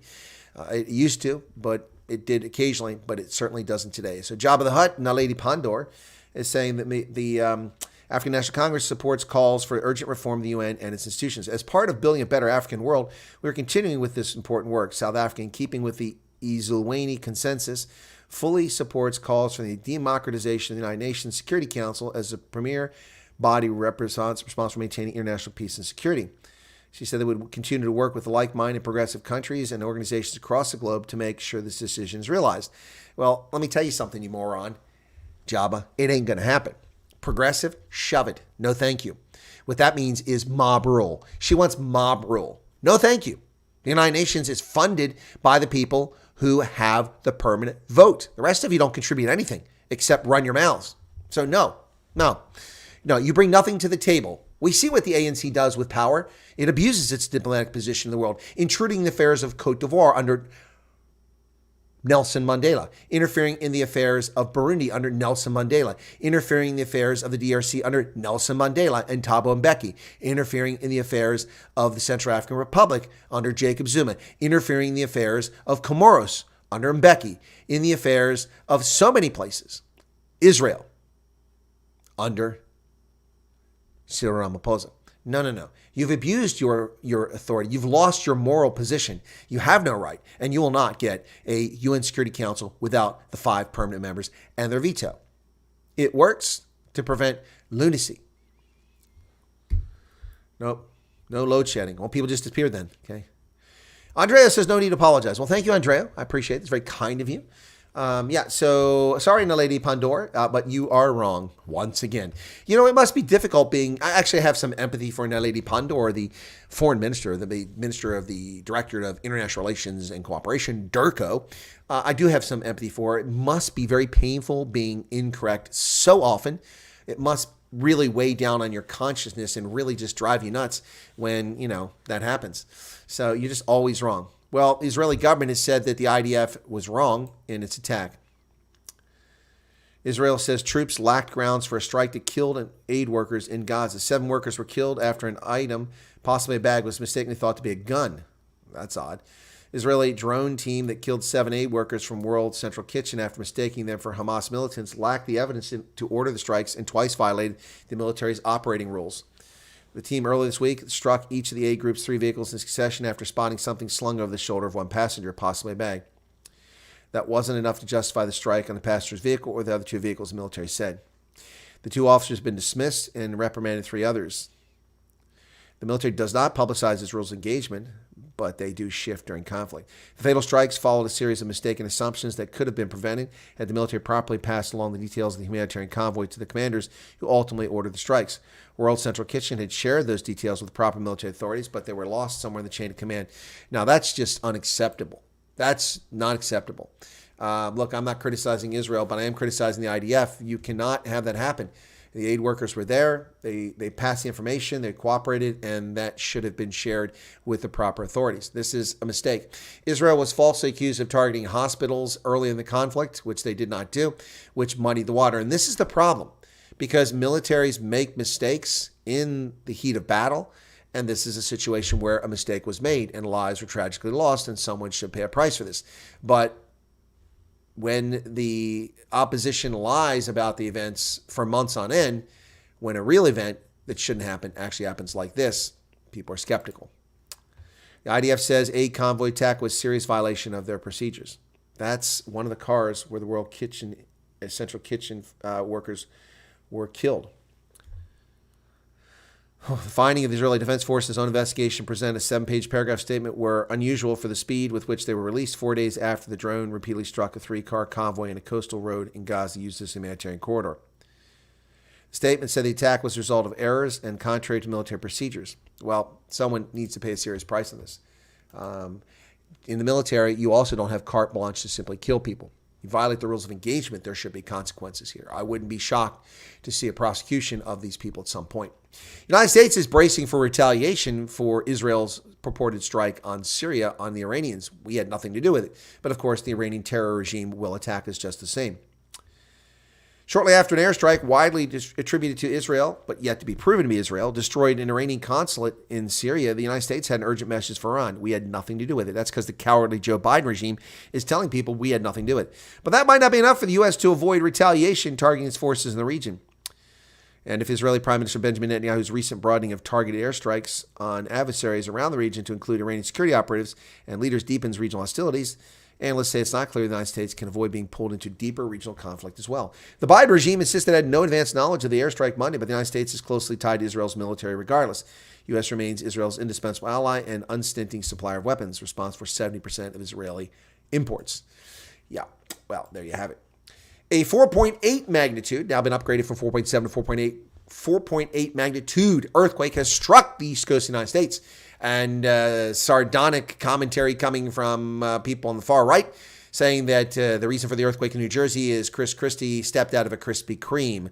It used to, but it did occasionally, but it certainly doesn't today. So Jabba the Hutt, Naledi Pandor, is saying that the African National Congress supports calls for urgent reform of the UN and its institutions. As part of building a better African world, we're continuing with this important work. South Africa, in keeping with the Ezulwini Consensus, fully supports calls for the democratization of the United Nations Security Council as the premier body responsible for maintaining international peace and security. She said they would continue to work with like-minded progressive countries and organizations across the globe to make sure this decision is realized. Well, let me tell you something, you moron. Jabba, it ain't going to happen. Progressive, shove it. No, thank you. What that means is mob rule. She wants mob rule. No, thank you. The United Nations is funded by the people who have the permanent vote. The rest of you don't contribute anything except run your mouths. So no, you bring nothing to the table. We see what the ANC does with power. It abuses its diplomatic position in the world, intruding in the affairs of Cote d'Ivoire under Nelson Mandela, interfering in the affairs of Burundi under Nelson Mandela, interfering in the affairs of the DRC under Nelson Mandela and Thabo Mbeki, interfering in the affairs of the Central African Republic under Jacob Zuma, interfering in the affairs of Comoros under Mbeki, in the affairs of so many places, Israel under Cyril Ramaphosa. No. You've abused your authority. You've lost your moral position. You have no right, and you will not get a UN Security Council without the 5 permanent members and their veto. It works to prevent lunacy. Nope. No load shedding. Well, people just disappeared then. Okay. Andrea says no need to apologize. Well, thank you, Andrea. I appreciate it. It's very kind of you. So sorry, Naledi Pandor, but you are wrong once again. You know, it must be difficult I actually have some empathy for Naledi Pandor, the foreign minister, the minister of the Directorate of International Relations and Cooperation, DIRCO. I do have some empathy for her. It must be very painful being incorrect so often. It must really weigh down on your consciousness and really just drive you nuts when, that happens. So you're just always wrong. Well, the Israeli government has said that the IDF was wrong in its attack. Israel says troops lacked grounds for a strike that killed aid workers in Gaza. 7 workers were killed after an item, possibly a bag, was mistakenly thought to be a gun. That's odd. Israeli drone team that killed 7 aid workers from World Central Kitchen after mistaking them for Hamas militants lacked the evidence to order the strikes and twice violated the military's operating rules. The team earlier this week struck each of the aid group's 3 vehicles in succession after spotting something slung over the shoulder of one passenger, possibly a bag. That wasn't enough to justify the strike on the passenger's vehicle or the other 2 vehicles, the military said. The 2 officers have been dismissed and reprimanded 3 others. The military does not publicize its rules of engagement, but they do shift during conflict. The fatal strikes followed a series of mistaken assumptions that could have been prevented had the military properly passed along the details of the humanitarian convoy to the commanders who ultimately ordered the strikes. World Central Kitchen had shared those details with proper military authorities, but they were lost somewhere in the chain of command. Now, that's just unacceptable. That's not acceptable. Look, I'm not criticizing Israel, but I am criticizing the IDF. You cannot have that happen. The aid workers were there. They passed the information. They cooperated, and that should have been shared with the proper authorities. This is a mistake. Israel was falsely accused of targeting hospitals early in the conflict, which they did not do, which muddied the water. And this is the problem, because militaries make mistakes in the heat of battle, and this is a situation where a mistake was made and lives were tragically lost, and someone should pay a price for this. But when the opposition lies about the events for months on end, when a real event that shouldn't happen actually happens like this, people are skeptical. The IDF says aid convoy attack was a serious violation of their procedures. That's one of the cars where the World Kitchen, Central Kitchen workers were killed. The finding of the Israeli Defense Force's own investigation presented a 7-page paragraph statement were unusual for the speed with which they were released 4 days after the drone repeatedly struck a 3-car convoy in a coastal road in Gaza used as a humanitarian corridor. The statement said the attack was a result of errors and contrary to military procedures. Well, someone needs to pay a serious price on this. In the military, you also don't have carte blanche to simply kill people. You violate the rules of engagement, there should be consequences here. I wouldn't be shocked to see a prosecution of these people at some point. The United States is bracing for retaliation for Israel's purported strike on Syria on the Iranians. We had nothing to do with it. But of course, the Iranian terror regime will attack us just the same. Shortly after an airstrike widely attributed to Israel, but yet to be proven to be Israel, destroyed an Iranian consulate in Syria, the United States had an urgent message for Iran. We had nothing to do with it. That's because the cowardly Joe Biden regime is telling people we had nothing to do with it. But that might not be enough for the U.S. to avoid retaliation targeting its forces in the region. And if Israeli Prime Minister Benjamin Netanyahu's recent broadening of targeted airstrikes on adversaries around the region to include Iranian security operatives and leaders deepens regional hostilities, analysts say it's not clear the United States can avoid being pulled into deeper regional conflict as well. The Biden regime insists it had no advanced knowledge of the airstrike Monday, but the United States is closely tied to Israel's military regardless. The U.S. remains Israel's indispensable ally and unstinting supplier of weapons, responsible for 70% of Israeli imports. Yeah, well, there you have it. A 4.8 magnitude, now been upgraded from 4.7 to 4.8 magnitude earthquake has struck the East Coast of the United States. And sardonic commentary coming from people on the far right saying that the reason for the earthquake in New Jersey is Chris Christie stepped out of a Krispy Kreme.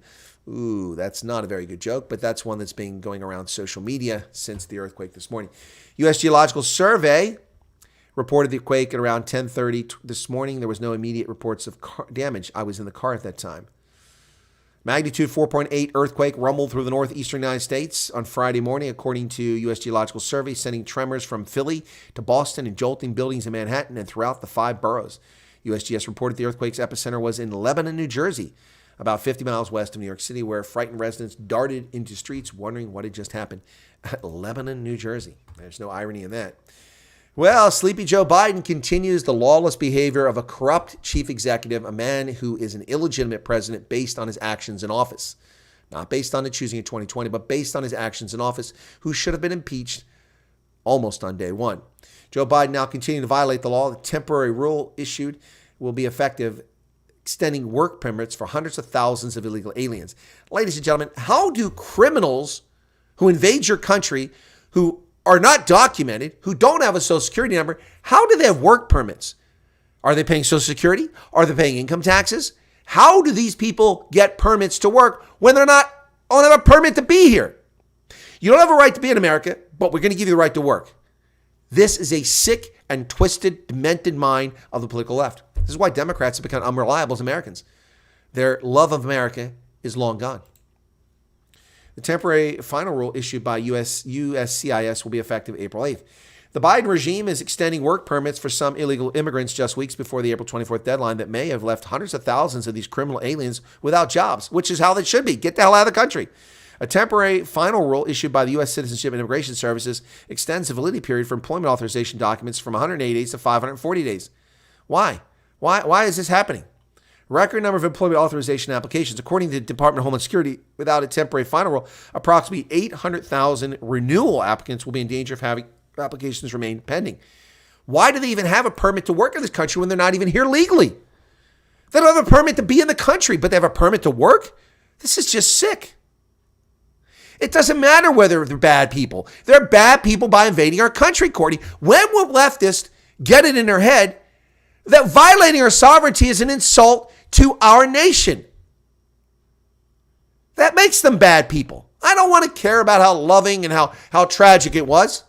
Ooh, that's not a very good joke, but that's one that's been going around social media since the earthquake this morning. U.S. Geological Survey reported the quake at around 10:30 this morning. There was no immediate reports of damage. I was in the car at that time. Magnitude 4.8 earthquake rumbled through the northeastern United States on Friday morning, according to U.S. Geological Survey, sending tremors from Philly to Boston and jolting buildings in Manhattan and throughout the 5 boroughs. USGS reported the earthquake's epicenter was in Lebanon, New Jersey, about 50 miles west of New York City, where frightened residents darted into streets wondering what had just happened. Lebanon, New Jersey. There's no irony in that. Well, Sleepy Joe Biden continues the lawless behavior of a corrupt chief executive, a man who is an illegitimate president based on his actions in office. Not based on it choosing in 2020, but based on his actions in office, who should have been impeached almost on day one. Joe Biden now continuing to violate the law. The temporary rule issued will be effective, extending work permits for hundreds of thousands of illegal aliens. Ladies and gentlemen, how do criminals who invade your country, who are not documented, who don't have a Social Security number, how do they have work permits? Are they paying Social Security? Are they paying income taxes? How do these people get permits to work when they're not on a permit to be here? You don't have a right to be in America, but we're going to give you the right to work. This is a sick and twisted, demented mind of the political left. This is why Democrats have become unreliable as Americans. Their love of America is long gone. The temporary final rule issued by USCIS will be effective April 8th. The Biden regime is extending work permits for some illegal immigrants just weeks before the April 24th deadline that may have left hundreds of thousands of these criminal aliens without jobs, which is how they should be. Get the hell out of the country. A temporary final rule issued by the U.S. Citizenship and Immigration Services extends the validity period for employment authorization documents from 180 days to 540 days. Why? Why is this happening? Record number of employment authorization applications. According to the Department of Homeland Security, without a temporary final rule, approximately 800,000 renewal applicants will be in danger of having applications remain pending. Why do they even have a permit to work in this country when they're not even here legally? They don't have a permit to be in the country, but they have a permit to work? This is just sick. It doesn't matter whether they're bad people. They're bad people by invading our country, Courtney. When will leftists get it in their head that violating our sovereignty is an insult to our nation? That makes them bad people. I don't want to care about how loving and how tragic it was.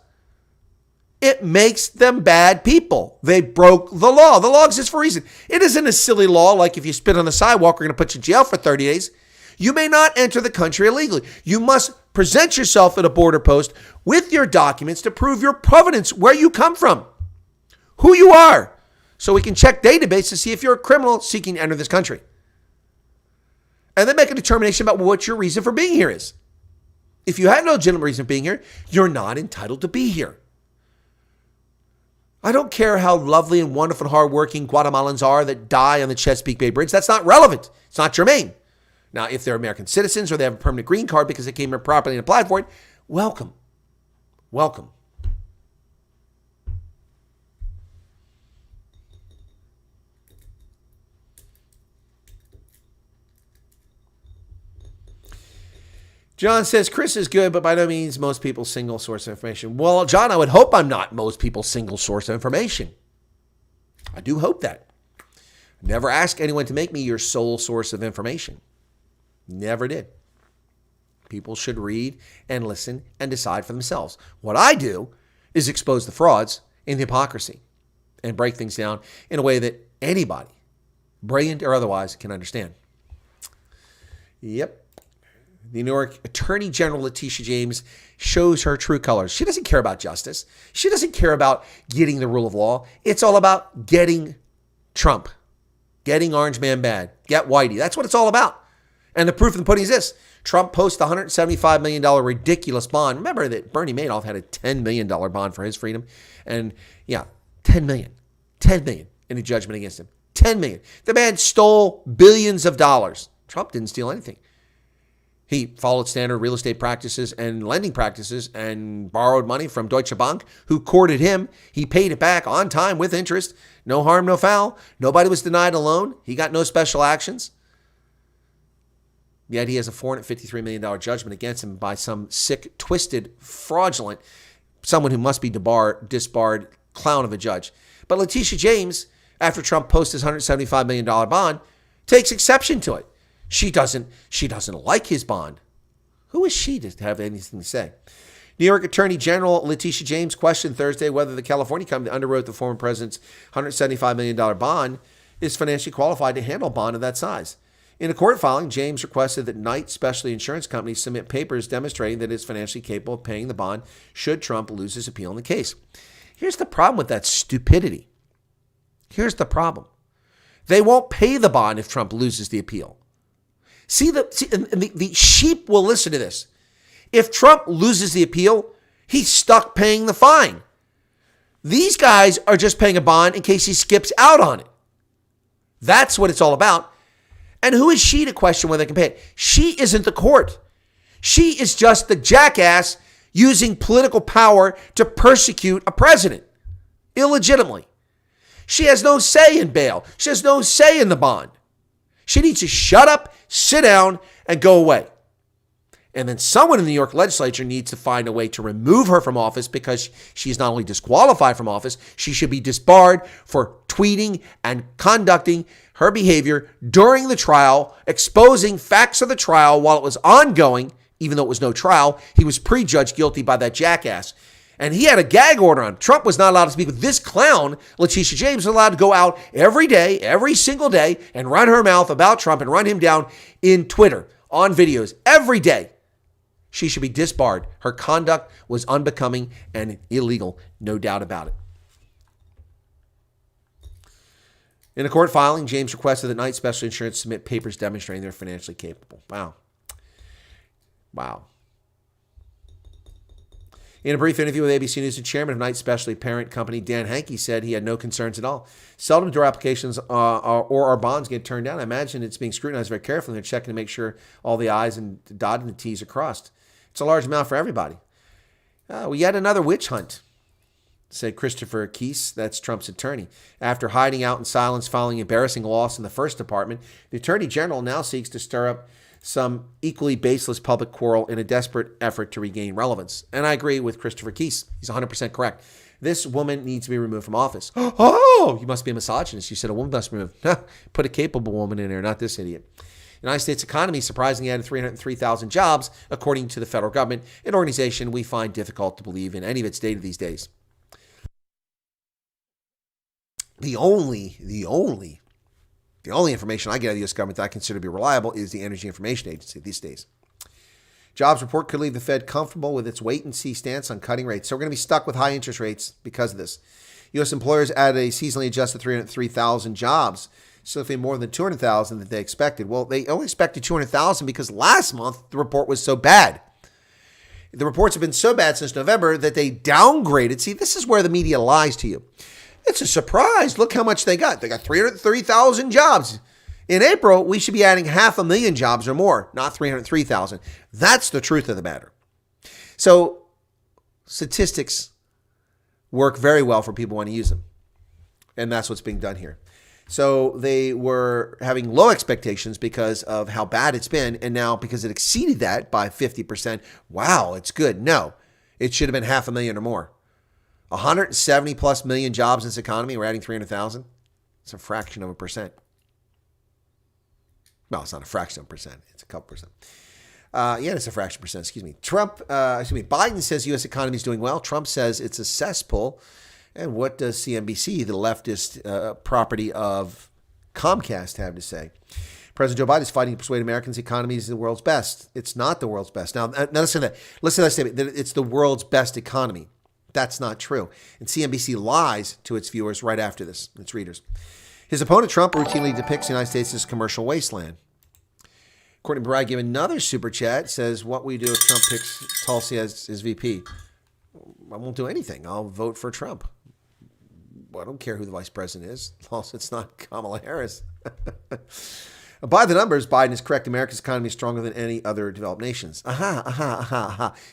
It makes them bad people. They broke the law. The law exists for a reason. It isn't a silly law like if you spit on the sidewalk, we're going to put you in jail for 30 days. You may not enter the country illegally. You must present yourself at a border post with your documents to prove your provenance, where you come from, who you are, so we can check databases to see if you're a criminal seeking to enter this country. And then make a determination about what your reason for being here is. If you have no legitimate reason for being here, you're not entitled to be here. I don't care how lovely and wonderful and hardworking Guatemalans are that die on the Chesapeake Bay Bridge. That's not relevant. It's not germane. Now, if they're American citizens or they have a permanent green card because they came here properly and applied for it, welcome. Welcome. John says, Chris is good, but by no means most people's single source of information. Well, John, I would hope I'm not most people's single source of information. I do hope that. Never ask anyone to make me your sole source of information. Never did. People should read and listen and decide for themselves. What I do is expose the frauds and hypocrisy and break things down in a way that anybody, brilliant or otherwise, can understand. Yep. The New York Attorney General Letitia James shows her true colors. She doesn't care about justice. She doesn't care about getting the rule of law. It's all about getting Trump, getting Orange Man bad, get Whitey. That's what it's all about. And the proof in the pudding is this. Trump posts a $175 million ridiculous bond. Remember that Bernie Madoff had a $10 million bond for his freedom. And yeah, $10 million in a judgment against him. $10 million. The man stole billions of dollars. Trump didn't steal anything. He followed standard real estate practices and lending practices and borrowed money from Deutsche Bank, who courted him. He paid it back on time with interest. No harm, no foul. Nobody was denied a loan. He got no special actions. Yet he has a $453 million judgment against him by some sick, twisted, fraudulent, someone who must be disbarred clown of a judge. But Letitia James, after Trump posts his $175 million bond, takes exception to it. She doesn't like his bond. Who is she to have anything to say? New York Attorney General Letitia James questioned Thursday whether the California company that underwrote the former president's $175 million bond is financially qualified to handle a bond of that size. In a court filing, James requested that Knight Specialty Insurance Company submit papers demonstrating that it is financially capable of paying the bond should Trump lose his appeal in the case. Here's the problem with that stupidity. Here's the problem. They won't pay the bond if Trump loses the appeal. The sheep will listen to this. If Trump loses the appeal, he's stuck paying the fine. These guys are just paying a bond in case he skips out on it. That's what it's all about. And who is she to question whether they can pay it? She isn't the court. She is just the jackass using political power to persecute a president illegitimately. She has no say in bail. She has no say in the bond. She needs to shut up, sit down, and go away. And then someone in the New York legislature needs to find a way to remove her from office because she's not only disqualified from office, she should be disbarred for tweeting and conducting her behavior during the trial, exposing facts of the trial while it was ongoing, even though it was no trial. He was prejudged guilty by that jackass. And he had a gag order on him. Trump was not allowed to speak with this clown. Letitia James was allowed to go out every day, every single day, and run her mouth about Trump and run him down in Twitter, on videos, every day. She should be disbarred. Her conduct was unbecoming and illegal, no doubt about it. In a court filing, James requested that Knight Special Insurance submit papers demonstrating they're financially capable. Wow. In a brief interview with ABC News, the chairman of Knight Specialty parent company, Dan Hankey, said he had no concerns at all. Seldom do our applications or our bonds get turned down. I imagine it's being scrutinized very carefully. They're checking to make sure all the I's and dotted and the T's are crossed. It's a large amount for everybody. Yet another witch hunt. said Christopher Keese, that's Trump's attorney. After hiding out in silence following embarrassing loss in the first department, the attorney general now seeks to stir up some equally baseless public quarrel in a desperate effort to regain relevance. And I agree with Christopher Keese. He's 100% correct. This woman needs to be removed from office. Oh, you must be a misogynist. You said a woman must be removed. Put a capable woman in there, not this idiot. The United States economy surprisingly added 303,000 jobs, according to the federal government, an organization we find difficult to believe in any of its data these days. The only information I get out of the U.S. government that I consider to be reliable is the Energy Information Agency these days. Jobs report could leave the Fed comfortable with its wait-and-see stance on cutting rates. So we're going to be stuck with high interest rates because of this. U.S. employers added a seasonally adjusted 303,000 jobs, something more than 200,000 that they expected. Well, they only expected 200,000 because last month the report was so bad. The reports have been so bad since November that they downgraded. See, this is where the media lies to you. It's a surprise. Look how much they got. They got 330,000 jobs. In April, we should be adding 500,000 jobs or more, not 303,000. That's the truth of the matter. So statistics work very well for people who want to use them. And that's what's being done here. So they were having low expectations because of how bad it's been. And now because it exceeded that by 50%, wow, it's good. No, it should have been 500,000 or more. 170 plus million jobs in this economy. We're adding 300,000. It's a fraction of a percent. Well, it's not a fraction of a percent. It's a couple percent. It's a fraction of a percent. Biden says U.S. economy is doing well. Trump says it's a cesspool. And what does CNBC, the leftist property of Comcast, have to say? President Joe Biden is fighting to persuade Americans the economy is the world's best. It's not the world's best. Now listen to that. Listen to that statement, that it's the world's best economy. That's not true. And CNBC lies to its viewers right after this, its readers. His opponent, Trump, routinely depicts the United States as a commercial wasteland. Courtney Bragg gave another super chat, says, what will you do if Trump picks Tulsi as his VP? I won't do anything. I'll vote for Trump. I don't care who the vice president is, as long as it's not Kamala Harris. By the numbers, Biden is correct. America's economy is stronger than any other developed nations.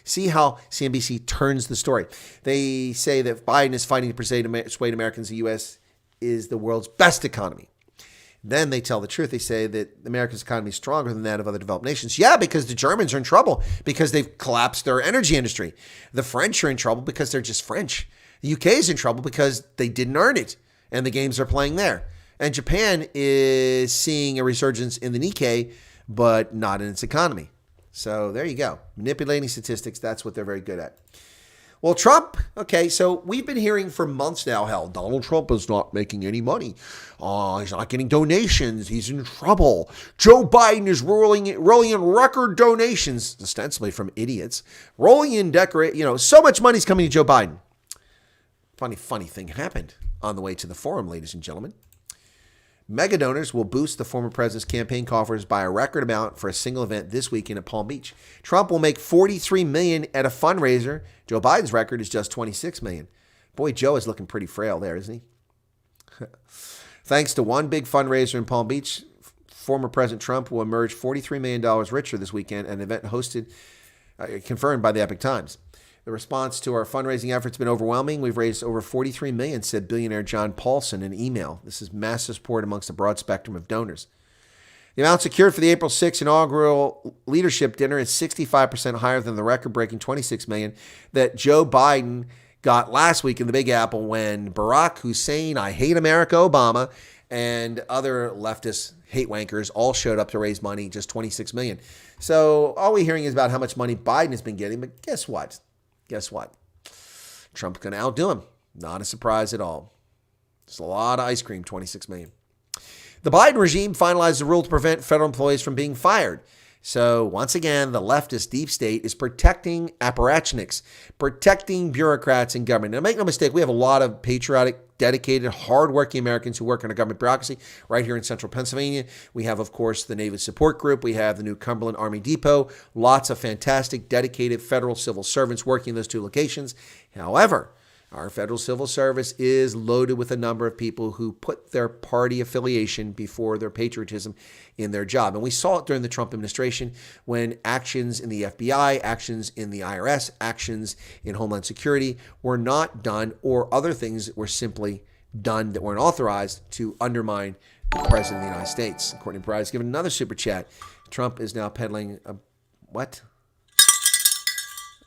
See how CNBC turns the story. They say that Biden is fighting to persuade Americans the U.S. is the world's best economy. Then they tell the truth. They say that America's economy is stronger than that of other developed nations. Yeah, because the Germans are in trouble because they've collapsed their energy industry. The French are in trouble because they're just French. The UK is in trouble because they didn't earn it, and the games are playing there. And Japan is seeing a resurgence in the Nikkei, but not in its economy. So there you go. Manipulating statistics, that's what they're very good at. Well, Trump, okay, so we've been hearing for months now, hell, Donald Trump is not making any money. He's not getting donations. He's in trouble. Joe Biden is rolling in record donations, ostensibly from idiots. Rolling in so much money's coming to Joe Biden. Funny thing happened on the way to the forum, ladies and gentlemen. Mega donors will boost the former president's campaign coffers by a record amount for a single event this weekend at Palm Beach. Trump will make $43 million at a fundraiser. Joe Biden's record is just $26 million. Boy, Joe is looking pretty frail there, isn't he? Thanks to one big fundraiser in Palm Beach, former President Trump will emerge $43 million richer this weekend, an event hosted, confirmed by the Epoch Times. The response to our fundraising efforts has been overwhelming. We've raised over $43 million, said billionaire John Paulson in an email. This is massive support amongst a broad spectrum of donors. The amount secured for the April 6th inaugural leadership dinner is 65% higher than the record-breaking $26 million that Joe Biden got last week in the Big Apple when Barack Hussein, I Hate America, Obama, and other leftist hate wankers all showed up to raise money, just $26 million. So all we're hearing is about how much money Biden has been getting, but guess what? Trump's going to outdo him. Not a surprise at all. It's a lot of ice cream, $26 million. The Biden regime finalized a rule to prevent federal employees from being fired. So once again, the leftist deep state is protecting apparatchiks, protecting bureaucrats in government. Now, make no mistake, we have a lot of patriotic, dedicated, hardworking Americans who work in a government bureaucracy right here in central Pennsylvania. We have, of course, the Naval Support Group. We have the new Cumberland Army Depot. Lots of fantastic, dedicated federal civil servants working in those two locations. However, Our federal civil service is loaded with a number of people who put their party affiliation before their patriotism in their job. And we saw it during the Trump administration when actions in the FBI, actions in the IRS, actions in Homeland Security were not done, or other things that were simply done that weren't authorized to undermine the President of the United States. Courtney Bride has given another super chat. Trump is now peddling a what?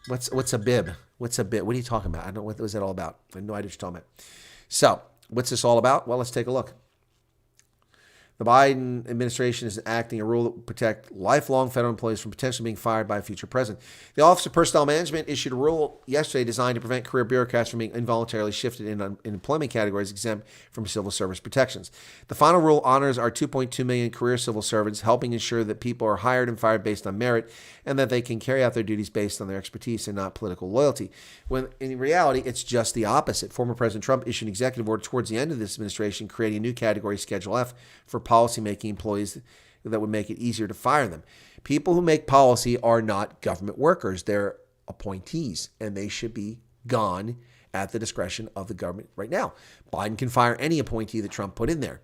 What's a bib? What's a bib? What are you talking about? I don't know what was that all about. I have no idea what you're talking about. So, what's this all about? Well, let's take a look. The Biden administration is enacting a rule that will protect lifelong federal employees from potentially being fired by a future president. The Office of Personnel Management issued a rule yesterday designed to prevent career bureaucrats from being involuntarily shifted in employment categories exempt from civil service protections. The final rule honors our 2.2 million career civil servants, helping ensure that people are hired and fired based on merit and that they can carry out their duties based on their expertise and not political loyalty. When in reality, it's just the opposite. Former President Trump issued an executive order towards the end of this administration creating a new category, Schedule F, for policymaking employees that would make it easier to fire them. People who make policy are not government workers. They're appointees, and they should be gone at the discretion of the government right now. Biden can fire any appointee that Trump put in there.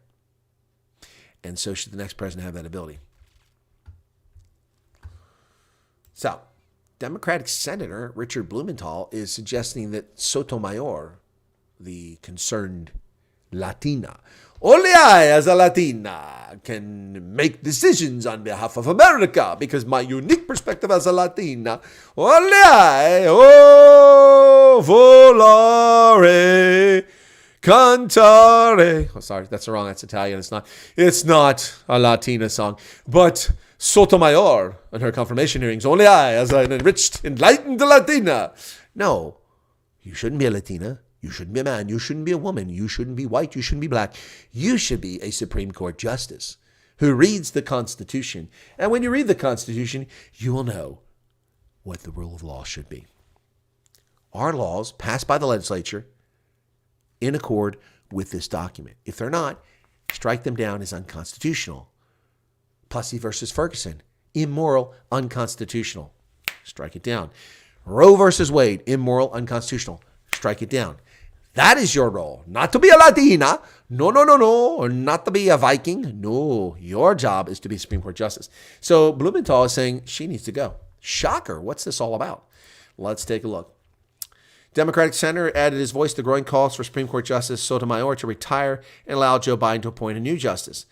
And so should the next president have that ability. So, Democratic Senator Richard Blumenthal is suggesting that Sotomayor, the concerned Latina, only I, as a Latina, can make decisions on behalf of America because my unique perspective as a Latina, only I, volare, cantare. Oh, sorry, that's wrong. That's Italian. It's not a Latina song. But Sotomayor, in her confirmation hearings, only I, as an enriched, enlightened Latina. No, you shouldn't be a Latina. You shouldn't be a man. You shouldn't be a woman. You shouldn't be white. You shouldn't be black. You should be a Supreme Court justice who reads the Constitution. And when you read the Constitution, you will know what the rule of law should be. Our laws passed by the legislature in accord with this document. If they're not, strike them down as unconstitutional. Plessy versus Ferguson, immoral, unconstitutional. Strike it down. Roe versus Wade, immoral, unconstitutional. Strike it down. That is your role. Not to be a Latina. No. Or not to be a Viking. No. Your job is to be Supreme Court Justice. So Blumenthal is saying she needs to go. Shocker. What's this all about? Let's take a look. Democratic Senator added his voice to growing calls for Supreme Court Justice Sotomayor to retire and allow Joe Biden to appoint a new justice.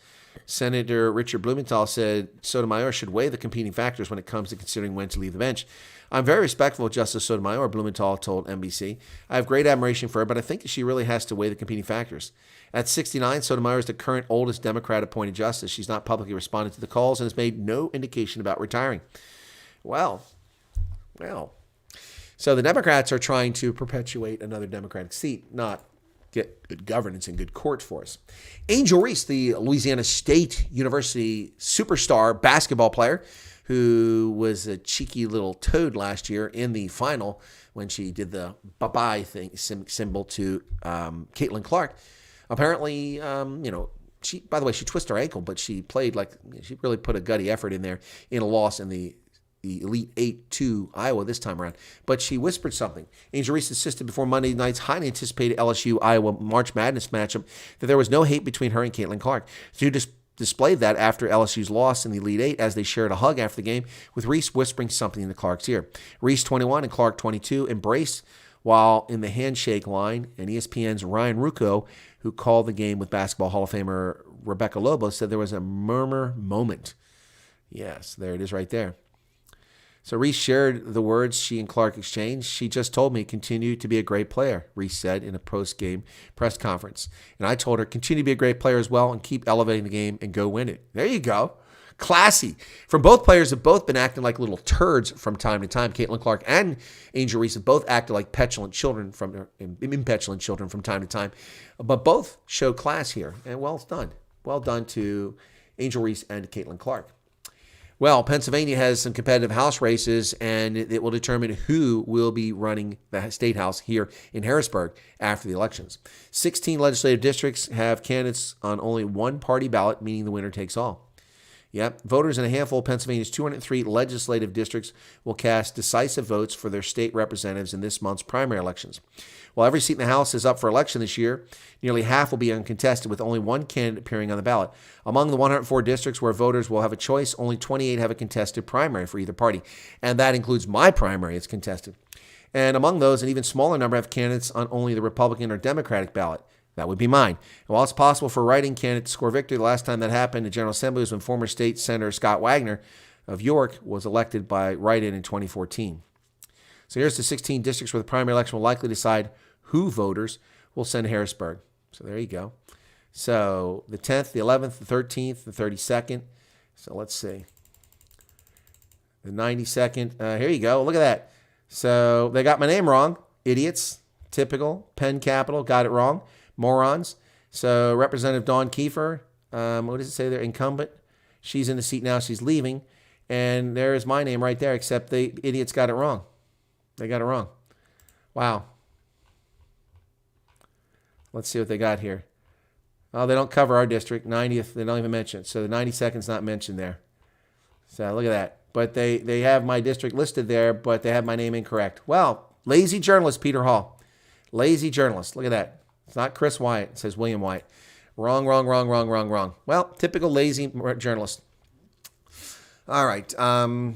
Senator Richard Blumenthal said Sotomayor should weigh the competing factors when it comes to considering when to leave the bench. I'm very respectful of Justice Sotomayor, Blumenthal told NBC. I have great admiration for her, but I think she really has to weigh the competing factors. At 69, Sotomayor is the current oldest Democrat-appointed justice. She's not publicly responded to the calls and has made no indication about retiring. Well. So the Democrats are trying to perpetuate another Democratic seat, not get good governance and good court for us. Angel Reese, the Louisiana State University superstar basketball player, who was a cheeky little toad last year in the final when she did the bye-bye thing symbol to Caitlin Clark. Apparently, she, by the way, she twisted her ankle, but she played she really put a gutty effort in there in a loss in the Elite Eight to Iowa this time around. But she whispered something. Angel Reese insisted before Monday night's highly anticipated LSU-Iowa March Madness matchup that there was no hate between her and Caitlin Clark. She displayed that after LSU's loss in the Elite Eight as they shared a hug after the game, with Reese whispering something into Clark's ear. Reese, 21, and Clark, 22, embraced while in the handshake line, and ESPN's Ryan Ruocco, who called the game with Basketball Hall of Famer Rebecca Lobo, said there was a murmur moment. Yes, there it is right there. So Reese shared the words she and Clark exchanged. She just told me, continue to be a great player, Reese said in a post-game press conference. And I told her, continue to be a great player as well and keep elevating the game and go win it. There you go. Classy. From both players have both been acting like little turds from time to time. Caitlin Clark and Angel Reese have both acted like impetulant children from time to time. But both show class here. And well done. Well done to Angel Reese and Caitlin Clark. Well, Pennsylvania has some competitive House races, and it will determine who will be running the State House here in Harrisburg after the elections. 16 legislative districts have candidates on only one party ballot, meaning the winner takes all. Yep. Voters in a handful of Pennsylvania's 203 legislative districts will cast decisive votes for their state representatives in this month's primary elections. While every seat in the House is up for election this year, nearly half will be uncontested, with only one candidate appearing on the ballot. Among the 104 districts where voters will have a choice, only 28 have a contested primary for either party. And that includes my primary, it's contested. And among those, an even smaller number have candidates on only the Republican or Democratic ballot. That would be mine. And while it's possible for a writing candidate to score victory, the last time that happened in General Assembly was when former state Senator Scott Wagner of York was elected by write-in in 2014. So here's the 16 districts where the primary election will likely decide who voters will send to Harrisburg. So there you go. So the 10th, the 11th, the 13th, the 32nd. So let's see. The 92nd. Here you go. Look at that. So they got my name wrong. Idiots. Typical. Penn capital. Got it wrong. Morons. So Representative Dawn Kiefer, what does it say there? Incumbent. She's in the seat now. She's leaving. And there is my name right there, except the idiots got it wrong. They got it wrong. Wow. Let's see what they got here. Oh, they don't cover our district. 90th, they don't even mention it. So the 92nd's not mentioned there. So look at that. But they have my district listed there, but they have my name incorrect. Well, lazy journalist, Peter Hall. Lazy journalist. Look at that. It's not Chris Wyatt. It says William Wyatt. Wrong, wrong, wrong, wrong, wrong, wrong. Well, typical lazy journalist. All right. I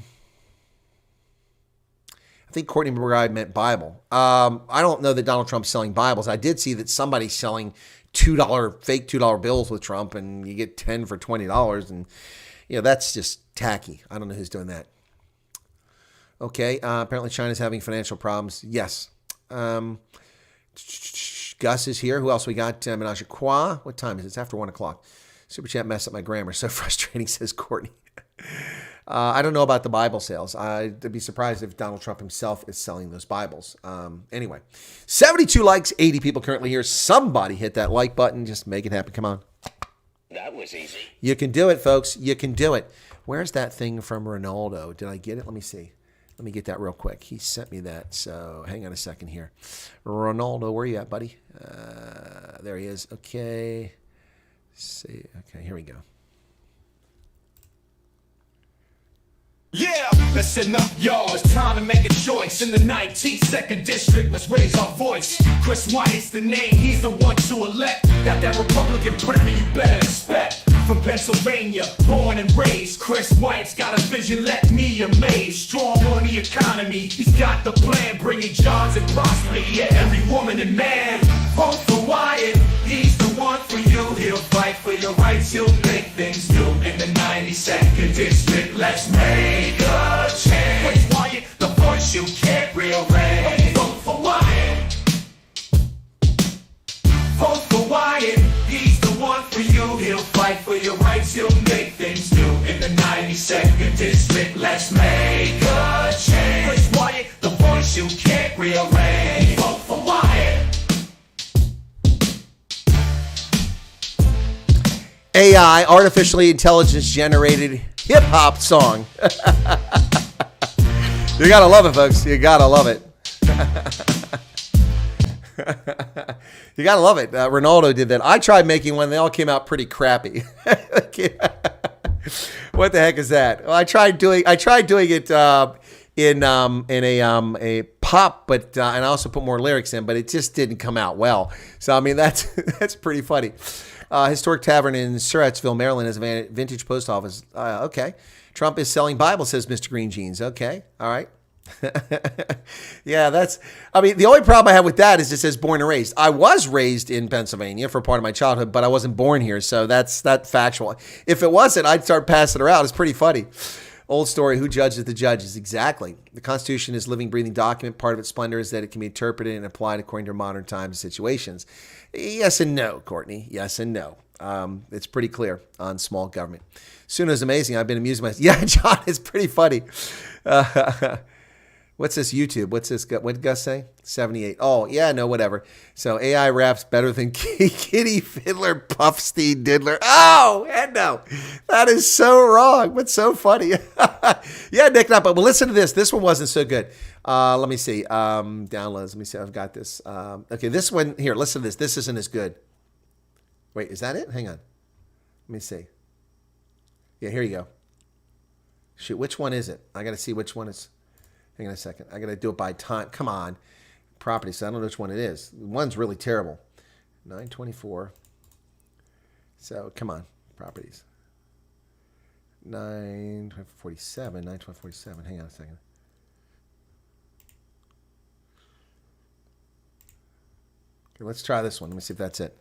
think Courtney McBride meant Bible. I don't know that Donald Trump's selling Bibles. I did see that somebody's selling fake $2 bills with Trump, and you get 10 for $20. And, that's just tacky. I don't know who's doing that. Okay. Apparently China's having financial problems. Yes. Gus is here. Who else we got? Menage a Trois. What time is it? It's after 1 o'clock. Super Chat messed up my grammar. So frustrating, says Courtney. I don't know about the Bible sales. I'd be surprised if Donald Trump himself is selling those Bibles. Anyway, 72 likes, 80 people currently here. Somebody hit that like button. Just make it happen. Come on. That was easy. You can do it, folks. You can do it. Where's that thing from Ronaldo? Did I get it? Let me see. Let me get that real quick. He sent me that, so hang on a second here. Ronaldo, where you at, buddy? There he is. Okay. See. Okay, here we go. Yeah, listen up, y'all. It's time to make a choice. In the 19th district, let's raise our voice. Chris Wyatt's the name, he's the one to elect. Got that Republican primary you better expect. From Pennsylvania, born and raised, Chris Wyatt's got a vision, let me amaze. Strong on the economy, he's got the plan, bringing jobs and prosperity. Yeah, every woman and man, vote for Wyatt. He's the one for you. He'll fight for your rights, he'll make things new. In the 92nd district, let's make a change. Chris Wyatt, the voice you can't rearrange. Vote for Wyatt. Vote for Wyatt. He's the one for you. He'll fight for your rights, he'll make things new. In the 92nd district, let's make a change. Chris Wyatt, the voice you can't rearrange. Vote for Wyatt. AI, artificially intelligence generated hip hop song. You gotta love it, folks. You gotta love it. You gotta love it. Ronaldo did that. I tried making one. They all came out pretty crappy. What the heck is that? Well, I tried doing it in a pop, but and I also put more lyrics in, but it just didn't come out well. So I mean that's pretty funny. Historic Tavern in Surrattsville, Maryland has a vintage post office. Okay. Trump is selling Bibles, says Mr. Green Jeans. Okay. All right. Yeah, the only problem I have with that is it says born and raised. I was raised in Pennsylvania for part of my childhood, but I wasn't born here. So that's factual. If it wasn't, I'd start passing it around. It's pretty funny. Old story, who judges the judges? Exactly. The Constitution is a living, breathing document. Part of its splendor is that it can be interpreted and applied according to modern times and situations. Yes and no, Courtney. Yes and no. It's pretty clear on small government. Suna's amazing. I've been amusing myself. Yeah, John, it's pretty funny. What's this YouTube? What's this? What did Gus say? 78. Oh, yeah, no, whatever. So AI raps better than Kitty Fiddler, Puffstein, Diddler. Oh, and no. That is so wrong, but so funny. Yeah, Nick, but listen to this. This one wasn't so good. Let me see. Downloads. Let me see. I've got this. Okay, this one here. Listen to this. This isn't as good. Wait, is that it? Hang on. Let me see. Yeah, here you go. Shoot, which one is it? I got to see which one is. Hang on a second. I got to do it by time. Come on. Property. So I don't know which one it is. One's really terrible. 924. So come on. Properties. 947. 947. Hang on a second. Okay, let's try this one. Let me see if that's it.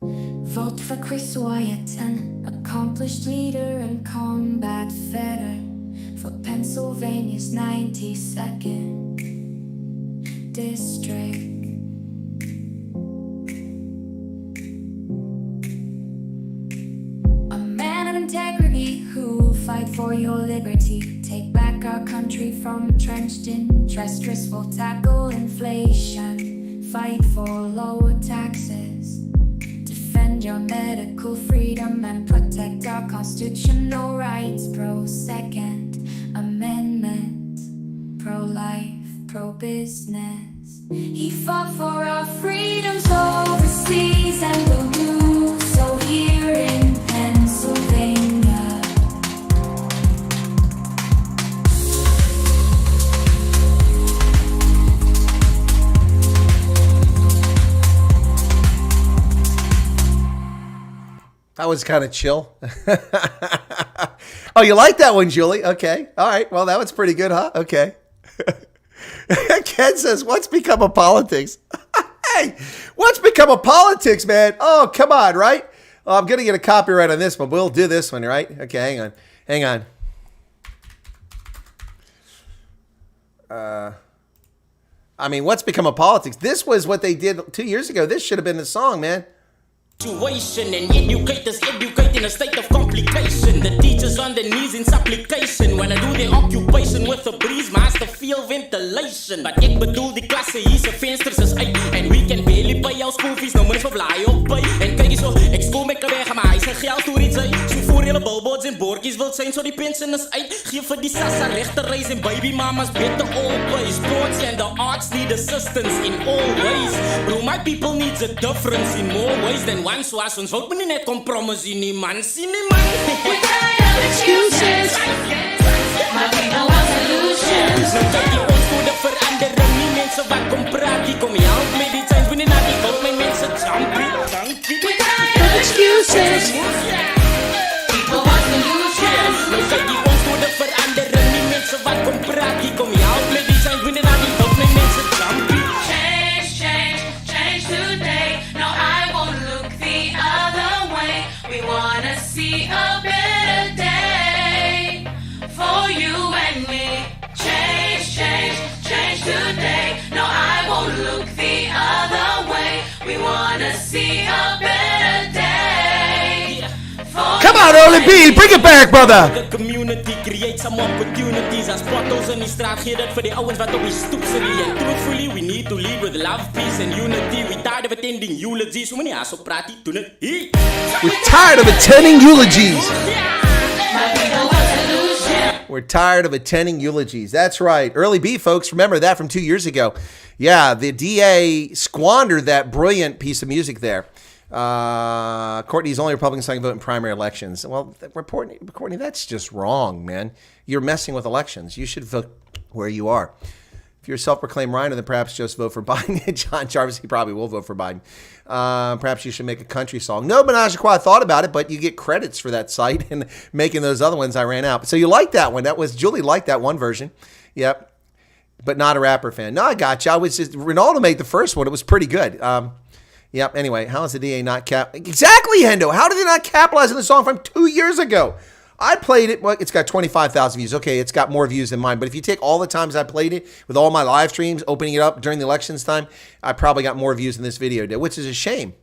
Vote for Chris Wyatt, an accomplished leader and combat veteran for Pennsylvania's 92nd District. A man of integrity who will fight for your liberty, take back our country from entrenched interest. Chris will tackle inflation, fight for lower taxes, defend your medical freedom and protect our constitutional rights. Pro-Second Amendment, pro-life, pro-business. He fought for our freedoms overseas and will do so here in Pennsylvania. That was kind of chill. Oh, you like that one, Julie? Okay. All right. Well, that was pretty good, huh? Okay. Ken says, what's become of politics? Hey, what's become of politics, man? Oh, come on, right? Oh, I'm going to get a copyright on this, but we'll do this one, right? Okay, hang on. Hang on. I mean, what's become of politics? This was what they did 2 years ago. This should have been the song, man. Situation and educators educate in a state of complication. The teachers on their knees in supplication. When I do their occupation with a breeze, master feel ventilation. But ek bedoel die klasse hier se vensters is uit. And we can barely pay our school fees, nou moet ons verblaai op pay. En kyk hier so, ek skool met weg, maar hy sy geld toe iets uit. So voor hele billboards en bordjies wil zijn, so die pension is uit. Geef vir die sassa rechte reis en baby mamas better always. Sports and the arts need assistance in all ways. Bro, my people needs a difference in more ways than one. Soos ons wil nie net kompromis nie, man. Sien nie, man. We're tired of excuses. My people want solutions. Nou kyk jy ons voor die verandering. Nie mense wat kom praat, die kom help met die times. Wanneer na die wil my mense jumpie. We're tired of excuses. People want solutions. Nou kyk jy ons voor die verandering. Nie mense wat kom praat, die kom help met die times. Wanneer na die wil my mense jumpie. Change, change, change today. No, I won't look the other way. We wanna see a better day for you and me. Change, change, change today. No, I won't look the other way. We wanna see a better day for Come on, Early B, bring it back, brother. The community create some opportunities. As potholes in die straat gee dit vir die ouens wat op die stoep sit. And truthfully, we need to lead with love, peace and unity. We tired of attending eulogies. So many aso praat die doen het. We're tired of attending eulogies. my people want solutions. We're tired of attending eulogies. That's right. Early B, folks, remember that from 2 years ago. Yeah, the DA squandered that brilliant piece of music there. Courtney's only Republican so I can vote in primary elections. Well, Courtney, that's just wrong, man. You're messing with elections. You should vote where you are. If you're a self-proclaimed Rhino, then perhaps just vote for Biden. John Jarvis, he probably will vote for Biden. Perhaps you should make a country song. No, Menage a Trois thought about it, but you get credits for that site and making those other ones I ran out. So you like that one. That was, Julie liked that one version. Yep. But not a rapper fan. No, I got you. I was just, Ronaldo made the first one. It was pretty good. Yep. Anyway, how is the DA not Exactly, Hendo. How did they not capitalize on the song from 2 years ago? I played it. Well, it's got 25,000 views. Okay, it's got more views than mine. But if you take all the times I played it with all my live streams, opening it up during the elections time, I probably got more views than this video did, which is a shame.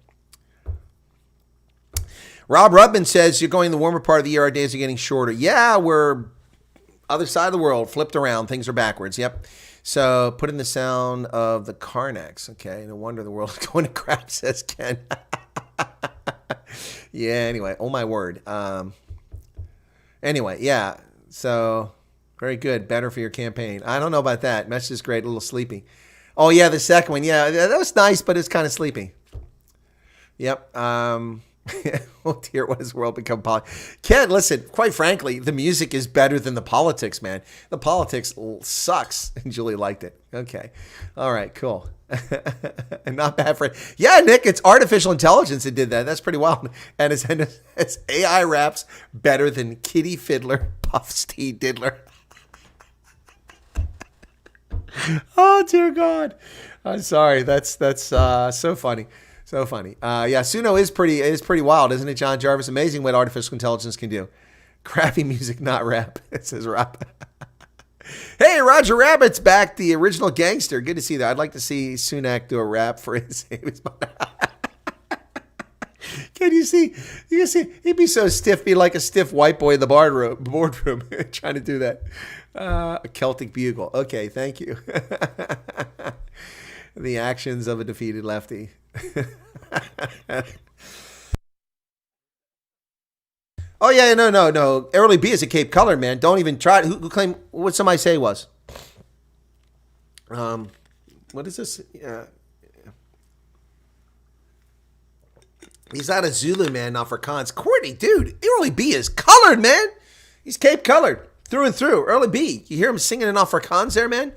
Rob Rubman says, you're going the warmer part of the year. Our days are getting shorter. Yeah, we're other side of the world, flipped around. Things are backwards. Yep. So put in the sound of the Carnax. Okay, no wonder the world is going to crap, says Ken. Yeah, anyway, oh my word. Anyway, yeah, so very good. Better for your campaign. I don't know about that. Message is great, a little sleepy. Oh, yeah, the second one. Yeah, that was nice, but it's kind of sleepy. Yep. Oh dear, what has the world become? Ken, listen, quite frankly, the music is better than the politics, man. The politics sucks. And Julie liked it. Okay. All right, cool. Not bad for it. Yeah, Nick, it's artificial intelligence that did that. That's pretty wild. And it's AI raps better than Kitty Fiddler, Puff Steve Diddler. Oh dear God. I'm sorry. That's so funny. So funny. Yeah, Suno is pretty wild, isn't it, John Jarvis? Amazing what artificial intelligence can do. Crappy music, not rap. It says rap. Hey, Roger Rabbit's back, the original gangster. Good to see that. I'd like to see Sunak do a rap for his. Can you see? You can see he'd be so stiff, be like a stiff white boy in the boardroom trying to do that. A Celtic bugle. Okay, thank you. The actions of a defeated lefty. Oh yeah, no. Early B is a Cape Colored, man. Don't even try. Who claimed what somebody say was? What is this? He's not a Zulu man, not for cons. Courtney, dude, Early B is colored, man. He's Cape Colored through and through. Early B, you hear him singing in Afrikaans there, man?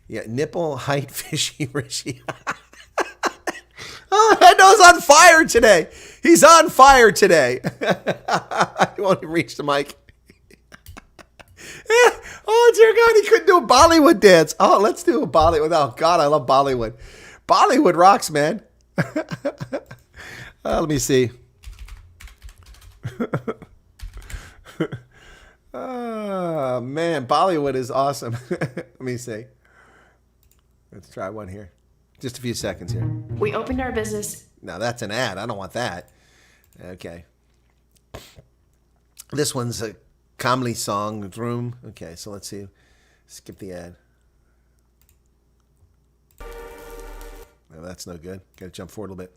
Yeah, nipple height fishy rishy. Oh, Hendo's on fire today. He's on fire today. He won't even reach the mic. Oh, dear God, he couldn't do a Bollywood dance. Oh, let's do a Bollywood. Oh, God, I love Bollywood. Bollywood rocks, man. Let me see. Oh, man, Bollywood is awesome. Let me see. Let's try one here. Just a few seconds here. We opened our business. Now that's an ad. I don't want that. Okay. This one's a comedy song, Room. Okay, so let's see. Skip the ad. No, that's no good. Got to jump forward a little bit.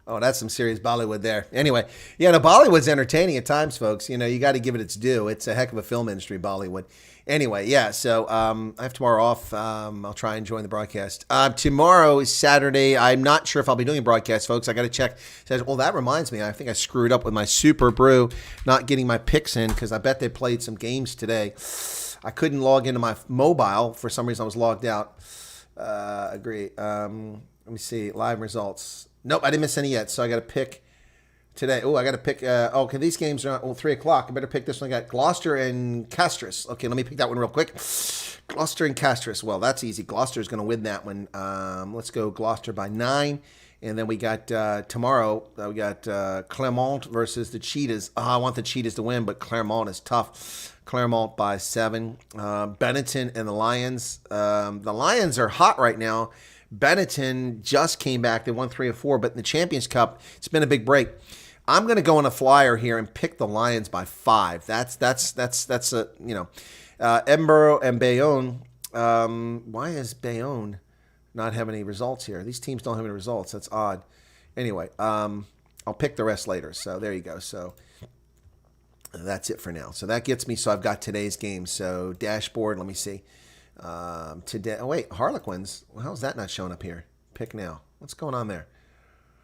Oh, that's some serious Bollywood there. Anyway, yeah, no, Bollywood's entertaining at times, folks. You know, you got to give it its due. It's a heck of a film industry, Bollywood. Anyway, yeah, so I have tomorrow off. I'll try and join the broadcast. Tomorrow is Saturday. I'm not sure if I'll be doing a broadcast, folks. I got to check. Well, that reminds me. I think I screwed up with my Super Brew, not getting my picks in because I bet they played some games today. I couldn't log into my mobile. For some reason, I was logged out. Agree. Let me see. Live results. Nope, I didn't miss any yet, so I got to pick today. Oh, I got to pick. Okay, these games are 3 o'clock. I better pick this one. I got Gloucester and Castris. Okay, let me pick that one real quick. Gloucester and Castris. Well, that's easy. Gloucester is going to win that one. Let's go Gloucester by 9. And then we got tomorrow, we got Clermont versus the Cheetahs. Oh, I want the Cheetahs to win, but Clermont is tough. Clermont by 7. Benetton and the Lions. The Lions are hot right now. Benetton just came back. They won 3 of 4, but in the Champions Cup, it's been a big break. I'm going to go on a flyer here and pick the Lions by 5. That's a, you know, Edinburgh and Bayonne. Why is Bayonne not having any results here? These teams don't have any results. That's odd. Anyway, I'll pick the rest later. So there you go. So that's it for now. So that gets me. So I've got today's game. So dashboard. Let me see. Today. Oh wait, Harlequins. Well, how's that not showing up here? Pick now. What's going on there?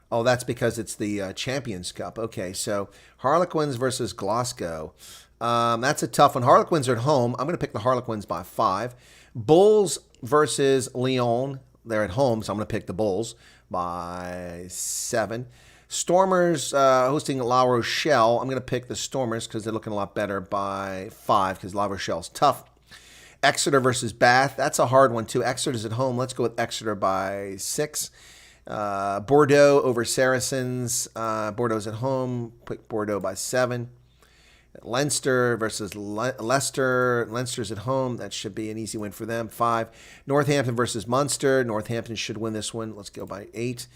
Oh, that's because it's the Champions Cup. Okay, so Harlequins versus Glasgow. That's a tough one. Harlequins are at home. I'm going to pick the Harlequins by 5. Bulls versus Lyon. They're at home, so I'm going to pick the Bulls by 7. Stormers hosting La Rochelle. I'm going to pick the Stormers because they're looking a lot better by 5 because La Rochelle's tough. Exeter versus Bath. That's a hard one, too. Exeter's at home. Let's go with Exeter by 6. Bordeaux over Saracens. Bordeaux's at home. Pick Bordeaux by 7. Leinster versus Leicester. Leinster's at home. That should be an easy win for them. 5. Northampton versus Munster. Northampton should win this one. Let's go by 8.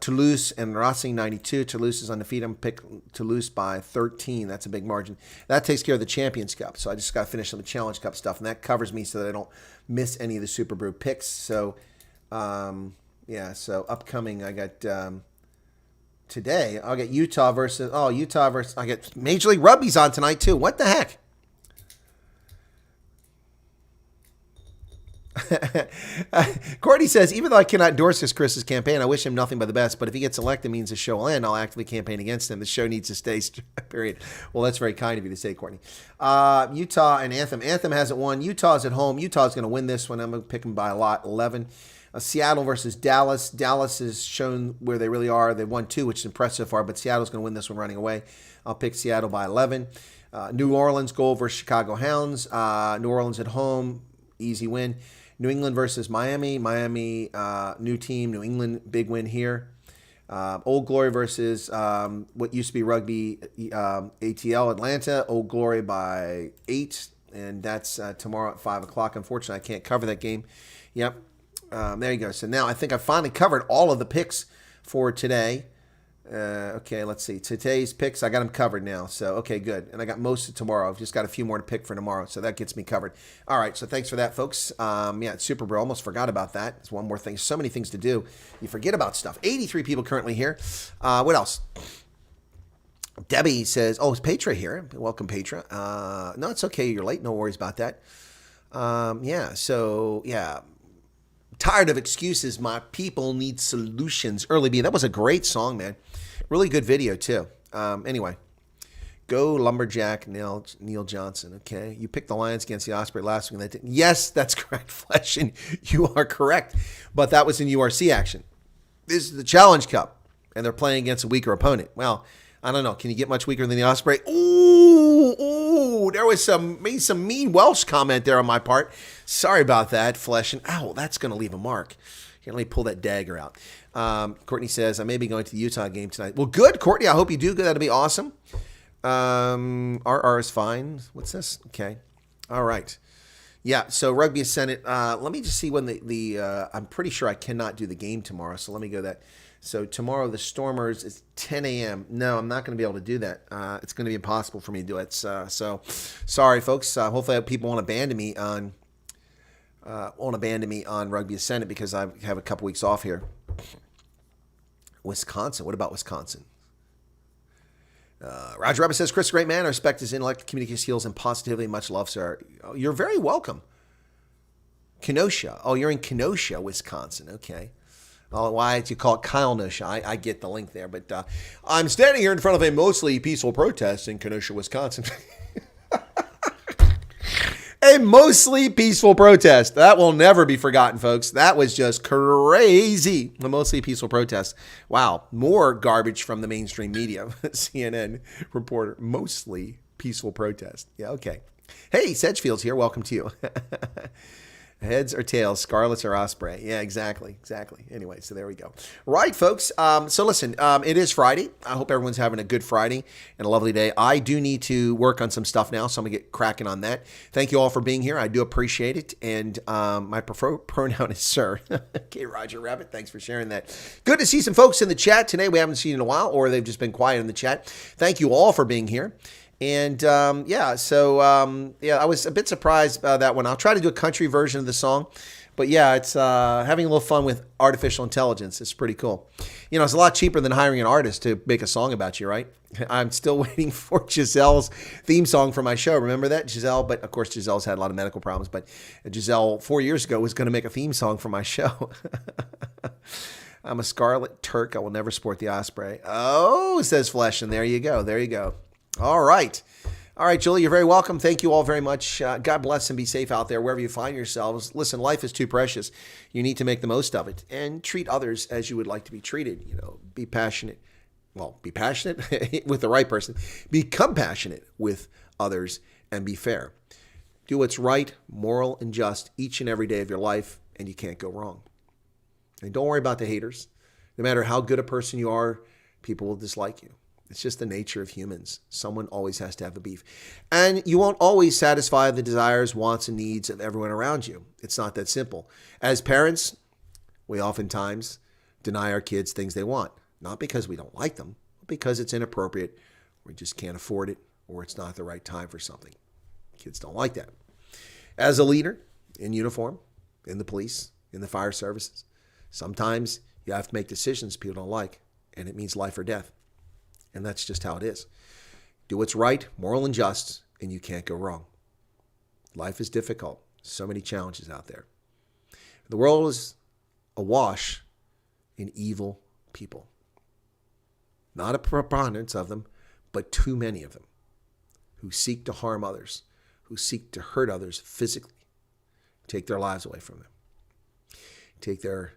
Toulouse and Racing 92. Toulouse is undefeated. I'm going to pick Toulouse by 13. That's a big margin. That takes care of the Champions Cup. So I just got to finish some of the Challenge Cup stuff, and that covers me so that I don't miss any of the Super Brew picks. So, yeah, so upcoming, I got today, I'll get Utah versus, I get Major League Rugby's on tonight too. What the heck? Courtney says, even though I cannot endorse this Chris's campaign, I wish him nothing but the best. But if he gets elected, it means the show will end. I'll actively campaign against him. The show needs to stay, period. Well, that's very kind of you to say, Courtney. Utah and Anthem. Anthem hasn't won. Utah's at home. Utah's going to win this one. I'm going to pick them by a lot, 11. Seattle versus Dallas. Dallas has shown where they really are. They won 2, which is impressive so far, but Seattle's going to win this one running away. I'll pick Seattle by 11. New Orleans Gold versus Chicago Hounds. New Orleans at home, easy win. New England versus Miami. Miami, new team. New England, big win here. Old Glory versus what used to be Rugby ATL Atlanta. Old Glory by 8, and that's tomorrow at 5 o'clock. Unfortunately, I can't cover that game. Yep. There you go. So now I think I finally covered all of the picks for today. Okay, let's see. Today's picks, I got them covered now. So, okay, good. And I got most of tomorrow. I've just got a few more to pick for tomorrow. So that gets me covered. All right, so thanks for that, folks. Yeah, it's Super Bowl. Almost forgot about that. It's one more thing. So many things to do. You forget about stuff. 83 people currently here. What else? Debbie says, oh, is Petra here? Welcome, Petra. No, it's okay. You're late. No worries about that. Yeah. Tired of excuses. My people need solutions. Early B. That was a great song, man. Really good video, too. Anyway. Go Lumberjack Neil Johnson. Okay. You picked the Lions against the Osprey last week. Yes, that's correct, Flesh. And you are correct. But that was in URC action. This is the Challenge Cup. And they're playing against a weaker opponent. Well, I don't know. Can you get much weaker than the Osprey? Ooh, there was maybe some mean Welsh comment there on my part. Sorry about that, Flesh. And ow, that's going to leave a mark. Here, let me pull that dagger out. Courtney says, I may be going to the Utah game tonight. Well, good, Courtney. I hope you do. Good. That'll be awesome. RR is fine. What's this? Okay. All right. Yeah, so Rugby Senate. Let me just see when I'm pretty sure I cannot do the game tomorrow, so let me go that. So tomorrow the Stormers is 10 a.m. No, I'm not going to be able to do that. It's going to be impossible for me to do it. So sorry, folks. Hopefully people won't abandon me on Rugby Senate because I have a couple weeks off here. Wisconsin. What about Wisconsin? Roger Rabbit says, Chris, great man. I respect his intellect, communication skills, and positivity. Much love, sir. You're very welcome. Kenosha. Oh, you're in Kenosha, Wisconsin. Okay. Well, why did you call it Kenosha? I get the link there. But I'm standing here in front of a mostly peaceful protest in Kenosha, Wisconsin. A mostly peaceful protest. That will never be forgotten, folks. That was just crazy. A mostly peaceful protest. Wow. More garbage from the mainstream media. CNN reporter. Mostly peaceful protest. Yeah, okay. Hey, Sedgefield's here. Welcome to you. Heads or tails, Scarlets or Osprey. Yeah, exactly. Anyway, so there we go. Right, folks. So listen, it is Friday. I hope everyone's having a good Friday and a lovely day. I do need to work on some stuff now, so I'm going to get cracking on that. Thank you all for being here. I do appreciate it. And my preferred pronoun is sir. Okay, Roger Rabbit, thanks for sharing that. Good to see some folks in the chat today we haven't seen in a while, or they've just been quiet in the chat. Thank you all for being here. And I was a bit surprised by that one. I'll try to do a country version of the song. But yeah, it's having a little fun with artificial intelligence. It's pretty cool. You know, it's a lot cheaper than hiring an artist to make a song about you, right? I'm still waiting for Giselle's theme song for my show. Remember that, Giselle? But of course, Giselle's had a lot of medical problems. But Giselle, 4 years ago, was going to make a theme song for my show. I'm a Scarlet Turk. I will never sport the Osprey. Oh, says Flesh. And there you go. All right, Julie, you're very welcome. Thank you all very much. God bless and be safe out there wherever you find yourselves. Listen, life is too precious. You need to make the most of it and treat others as you would like to be treated. You know, be passionate. Well, be passionate with the right person. Become passionate with others and be fair. Do what's right, moral, and just each and every day of your life, and you can't go wrong. And don't worry about the haters. No matter how good a person you are, people will dislike you. It's just the nature of humans. Someone always has to have a beef. And you won't always satisfy the desires, wants, and needs of everyone around you. It's not that simple. As parents, we oftentimes deny our kids things they want. Not because we don't like them, but because it's inappropriate, we just can't afford it, or it's not the right time for something. Kids don't like that. As a leader in uniform, in the police, in the fire services, sometimes you have to make decisions people don't like, and it means life or death. And that's just how it is. Do what's right, moral, and just, and you can't go wrong. Life is difficult. So many challenges out there. The world is awash in evil people. Not a preponderance of them, but too many of them who seek to harm others, who seek to hurt others physically, take their lives away from them, take their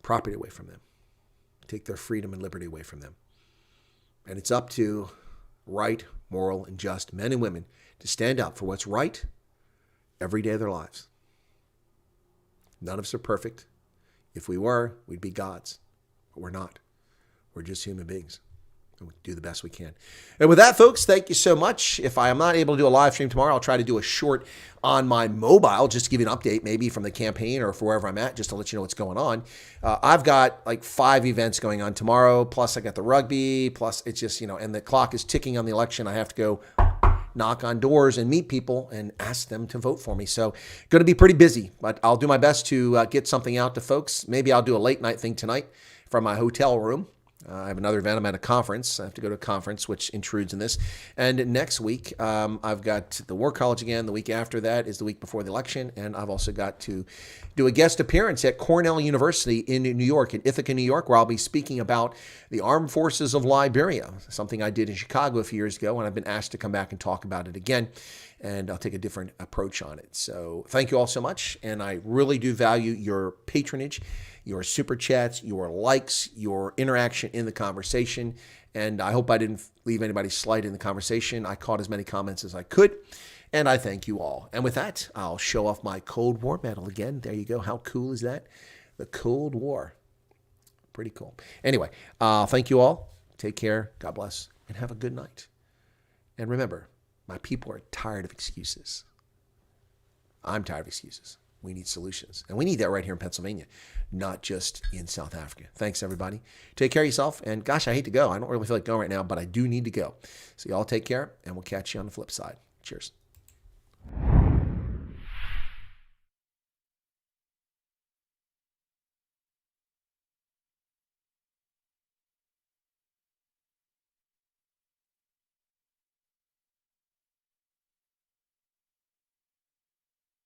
property away from them, take their freedom and liberty away from them. And it's up to right, moral, and just men and women to stand up for what's right every day of their lives. None of us are perfect. If we were, we'd be gods. But we're not. We're just human beings. And we do the best we can. And with that, folks, thank you so much. If I am not able to do a live stream tomorrow, I'll try to do a short on my mobile just to give you an update, maybe from the campaign or for wherever I'm at, just to let you know what's going on. I've got like 5 events going on tomorrow, plus I got the rugby, plus it's just, and the clock is ticking on the election. I have to go knock on doors and meet people and ask them to vote for me. So going to be pretty busy, but I'll do my best to get something out to folks. Maybe I'll do a late night thing tonight from my hotel room. I have another event. I'm at a conference. I have to go to a conference, which intrudes in this. And next week, I've got the War College again. The week after that is the week before the election. And I've also got to do a guest appearance at Cornell University in New York, in Ithaca, New York, where I'll be speaking about the armed forces of Liberia, something I did in Chicago a few years ago. And I've been asked to come back and talk about it again. And I'll take a different approach on it. So thank you all so much. And I really do value your patronage, your super chats, your likes, your interaction in the conversation. And I hope I didn't leave anybody slight in the conversation. I caught as many comments as I could. And I thank you all. And with that, I'll show off my Cold War medal again. There you go. How cool is that? The Cold War. Pretty cool. Anyway, thank you all. Take care. God bless. And have a good night. And remember, my people are tired of excuses. I'm tired of excuses. We need solutions. And we need that right here in Pennsylvania, not just in South Africa. Thanks, everybody. Take care of yourself. And gosh, I hate to go. I don't really feel like going right now, but I do need to go. So y'all take care, and we'll catch you on the flip side. Cheers.